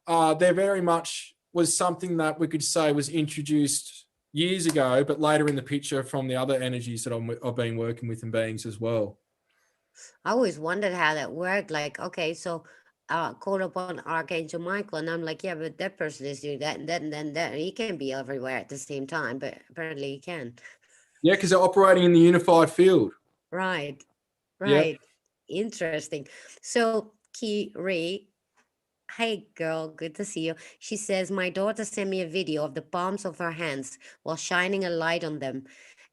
they're very much was something that we could say was introduced years ago, but later in the picture from the other energies that I've been working with and beings as well. I always wondered how that worked. Like, okay, so called upon Archangel Michael, and I'm like, yeah, but that person is doing that, and then that. He can be everywhere at the same time, but apparently he can. Yeah, because they're operating in the unified field. Right. Yep. Interesting. So, Kiri, hey girl, good to see you. She says, my daughter sent me a video of the palms of her hands while shining a light on them,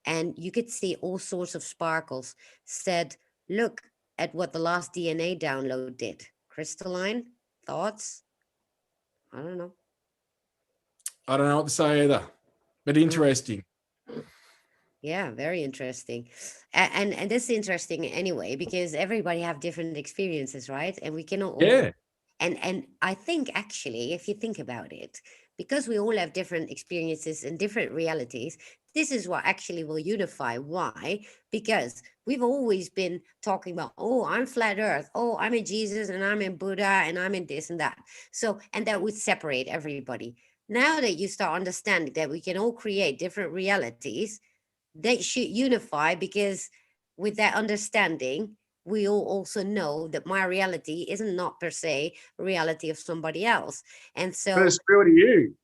and you could see all sorts of sparkles. Said, look at what the last DNA download did. Crystalline, thoughts? I don't know. I don't know what to say either, but interesting. Yeah, very interesting. And this is interesting anyway, because everybody have different experiences, right? And we cannot all, Yeah. and I think actually, if you think about it, because we all have different experiences and different realities, this is what actually will unify. Why? Because we've always been talking about, oh, I'm flat earth, oh, I'm in Jesus, and I'm in Buddha, and I'm in this and that. So, and that would separate everybody. Now that you start understanding that we can all create different realities, they should unify, because with that understanding, we all also know that my reality isn't not per se a reality of somebody else. And But so, it's real to you.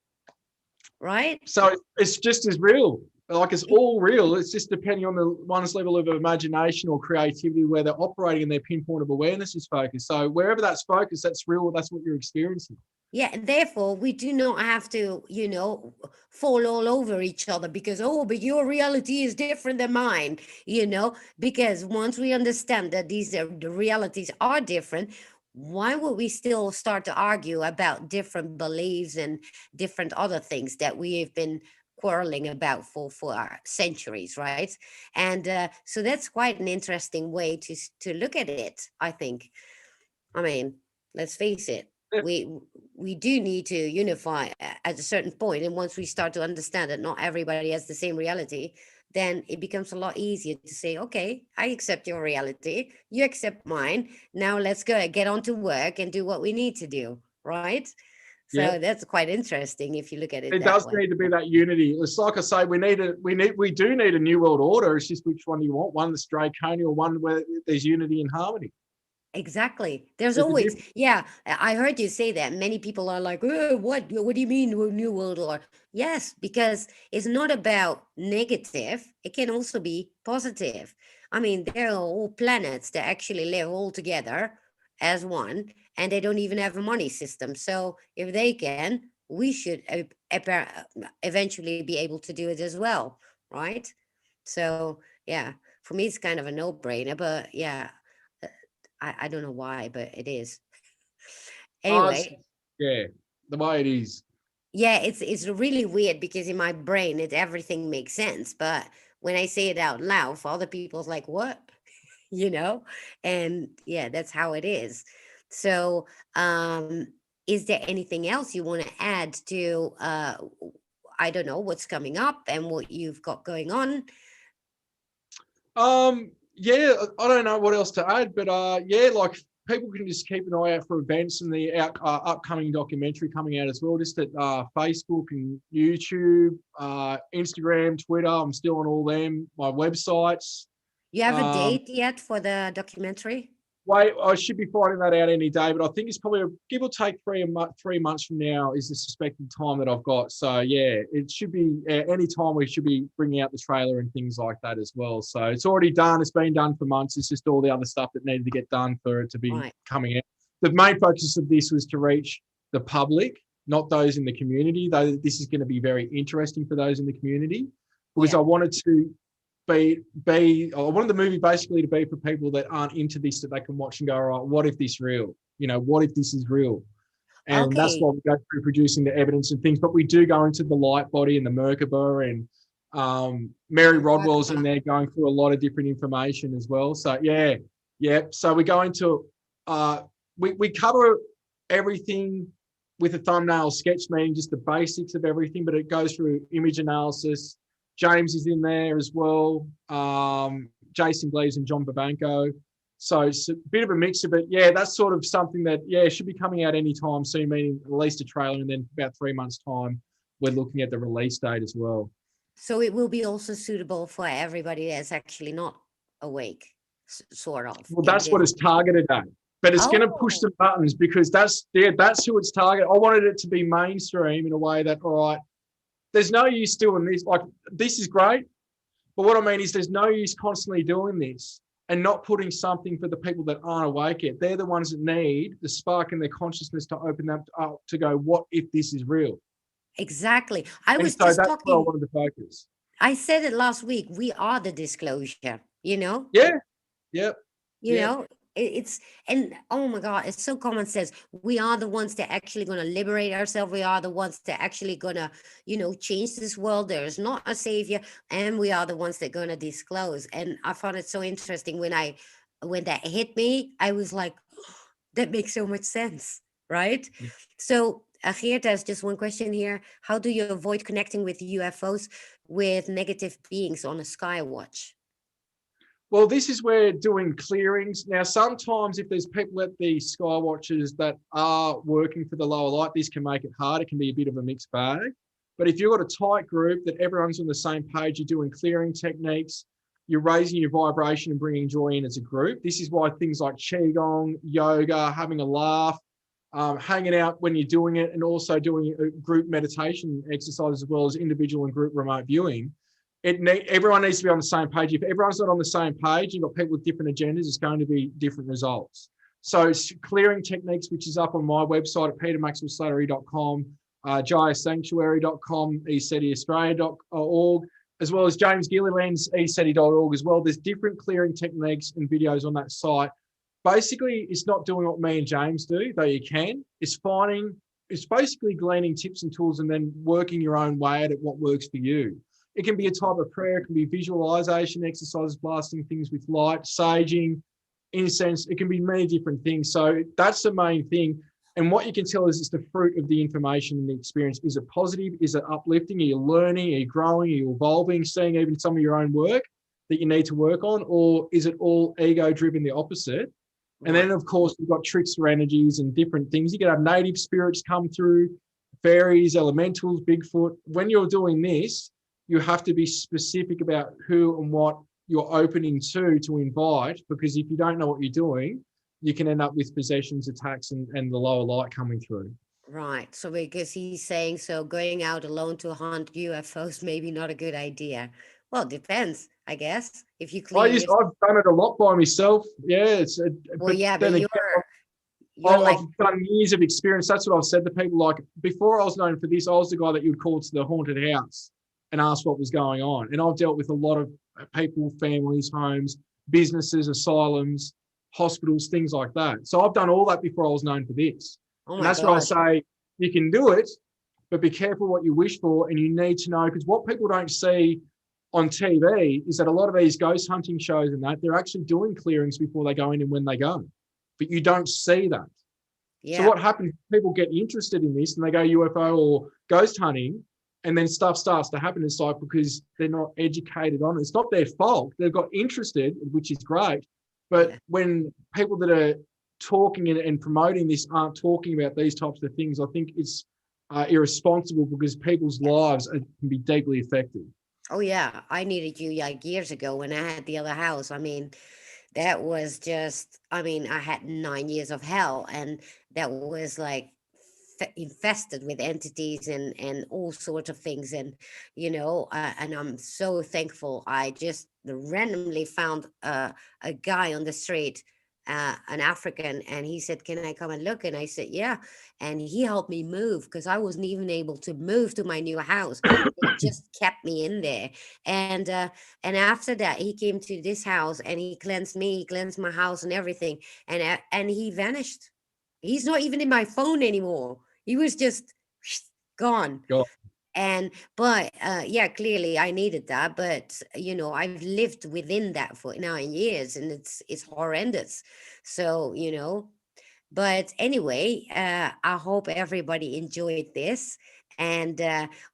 right? So it's just as real. Like, it's all real. It's just depending on the one's level of imagination or creativity, where they're operating and their pinpoint of awareness is focused. So wherever that's focused, that's real. That's what you're experiencing. Yeah, and therefore we do not have to, fall all over each other because, oh, but your reality is different than mine, because once we understand that the realities are different, why would we still start to argue about different beliefs and different other things that we have been quarreling about for centuries, right? And so that's quite an interesting way to look at it, I think. I mean, let's face it, Yeah. we do need to unify at a certain point, and once we start to understand that not everybody has the same reality, then it becomes a lot easier to say, okay, I accept your reality, you accept mine. Now let's go get on to work and do what we need to do, right? Yeah. So that's quite interesting if you look at it It that does way. need to be that unity. It's like I say, we do need a new world order. It's just which one do you want? One that's draconian or one where there's unity and harmony. Exactly. There's There's a always, difference. yeah, I heard you say that. Many people are like, oh, what do you mean New World Order? Yes, because it's not about negative. It can also be positive. I mean, there are all planets that actually live all together as one, and they don't even have a money system. So if they can, we should eventually be able to do it as well, right? So yeah, for me, it's kind of a no-brainer, but yeah, uh, I don't know why, but it is. It's, Anyway, yeah, the way it is. yeah, it's really weird because in my brain everything makes sense, but when I say it out loud, for other people's like, what? You know? And yeah, that's how it is. So, is there anything else you want to add to I don't know what's coming up and what you've got going on? Yeah, I don't know what else to add, but yeah, like people can just keep an eye out for events and the upcoming documentary coming out as well. Just at Facebook and YouTube, Instagram, Twitter. I'm still on all them. My websites. You have a Um, date yet for the documentary? Wait, I should be finding that out any day, but I think it's probably give or take 3 months from now is the suspected time that I've got. So yeah, it should be any time we should be bringing out the trailer and things like that as well. So it's already done. It's been done for months. It's just all the other stuff that needed to get done for it to be Right. coming out. The main focus of this was to reach the public, not those in the community. Though this is going to be very interesting for those in the community because Yeah. I wanted to I wanted the movie basically to be for people that aren't into this, that they can watch and go, all right, what if this real? You know, what if this is real? And that's Okay. why we go through producing the evidence and things. But we do go into the light body and the Merkaba, and Mary Rodwell's in there going through a lot of different information as well. So yeah. So we go into we cover everything with a thumbnail sketch, meaning just the basics of everything, but it goes through image analysis. James is in there as well. Jason Gleaves and John Babanco. So it's a bit of a mixture, but yeah, that's sort of something that, yeah, should be coming out anytime soon, meaning at least a trailer, and then about 3 months' time, we're looking at the release date as well. So it will be also suitable for everybody that's actually not awake, sort of. Well, that's what it's targeted at. But it's going to push Oh, some buttons because that's who it's targeted. I wanted it to be mainstream in a way that, all right, there's no use doing this. Like, this is great. But what I mean is there's no use constantly doing this and not putting something for the people that aren't awake yet. They're the ones that need the spark in their consciousness to open them up to go, what if this is real? exactly. I And was so just that's where I talking, wanted to focus. I said it last week. We are the disclosure, you know? Yeah. Yep. You Yep. know, it's, and oh my God, it's so common sense. We are the ones that actually going to liberate ourselves. We are the ones that actually going to, change this world. There is not a savior, and we are the ones that going to disclose. And I found it so interesting when that hit me. I was like, that makes so much sense, right? So, Geert, there's just one question here. How do you avoid connecting with UFOs with negative beings on a sky watch? Well, this is where doing clearings. Now, sometimes if there's people at the sky watches that are working for the lower light, this can make it hard. It can be a bit of a mixed bag. But if you've got a tight group that everyone's on the same page, you're doing clearing techniques, you're raising your vibration and bringing joy in as a group. This is why things like Qigong, yoga, having a laugh, hanging out when you're doing it, and also doing a group meditation exercise as well as individual and group remote viewing. Everyone needs to be on the same page. If everyone's not on the same page, you've got people with different agendas, it's going to be different results. So clearing techniques, which is up on my website at petermaxwellslattery.com, giasanctuary.com, esetiaustralia.org, as well as James Gilliland's eseti.org as well. There's different clearing techniques and videos on that site. Basically, it's not doing what me and James do, though you can. It's basically gleaning tips and tools and then working your own way at it, what works for you. It can be a type of prayer. It can be visualization exercises, blasting things with light, saging, incense. It can be many different things. So that's the main thing. And what you can tell is it's the fruit of the information and the experience. Is it positive? Is it uplifting? Are you learning? Are you growing? Are you evolving? Seeing even some of your own work that you need to work on? Or is it all ego driven, the opposite? And then, of course, we've got trickster energies and different things. You can have native spirits come through, fairies, elementals, Bigfoot. When you're doing this, you have to be specific about who and what you're opening to invite, because if you don't know what you're doing, you can end up with possessions, attacks, and the lower light coming through. Right. So because he's saying, so going out alone to hunt UFOs maybe not a good idea. Well, depends, I guess. If you clear your, I've done it a lot by myself. Yeah, well, but yeah, then but again, you're like, I've done years of experience. That's what I've said to people. Like, before I was known for this, I was the guy that you would call to the haunted house and ask what was going on. And I've dealt with a lot of people, families, homes, businesses, asylums, hospitals, things like that. So I've done all that before I was known for this. oh And my that's what I God. say, you can do it, but be careful what you wish for. And you need to know, because what people don't see on TV is that a lot of these ghost hunting shows and that, they're actually doing clearings before they go in and when they go. But you don't see that. So Yeah. what happens, people get interested in this and they go UFO or ghost hunting, and then stuff starts to happen. It's like, because they're not educated on it. It's not their fault. They've got interested, which is great. But when people that are talking and promoting this aren't talking about these types of things, I think it's irresponsible, because people's lives can be deeply affected. Oh yeah, I needed you like years ago when I had the other house. I mean, that was just, I mean, I had 9 years of hell, and that was like infested with entities and all sorts of things. And, and I'm so thankful. I just randomly found a guy on the street, an African, and he said, "Can I come and look?" And I said, "Yeah." And he helped me move, because I wasn't even able to move to my new house. It just kept me in there. And after that, he came to this house and he cleansed me, he cleansed my house and everything. And he vanished. He's not even in my phone anymore. He was just gone. God. But yeah, clearly I needed that. But I've lived within that for 9 years, and it's horrendous. So but anyway, I hope everybody enjoyed this. And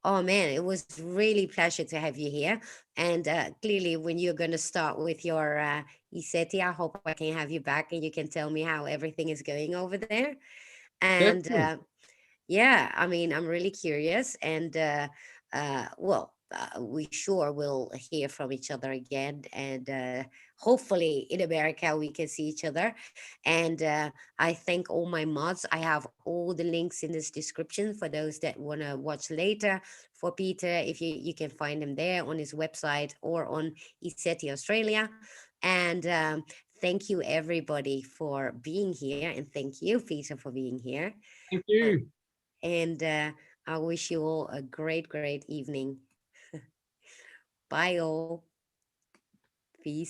oh man, it was really pleasure to have you here. And clearly, when you're going to start with your Iseti, I hope I can have you back and you can tell me how everything is going over there. And Definitely. yeah, I mean, I'm really curious. And we sure will hear from each other again. And hopefully in America, we can see each other. And I thank all my mods. I have all the links in this description for those that want to watch later. For Peter, if you can find him there on his website or on ESETI Australia. And thank you, everybody, for being here. And thank you, Peter, for being here. Thank you. And I wish you all a great, great evening. Bye, all.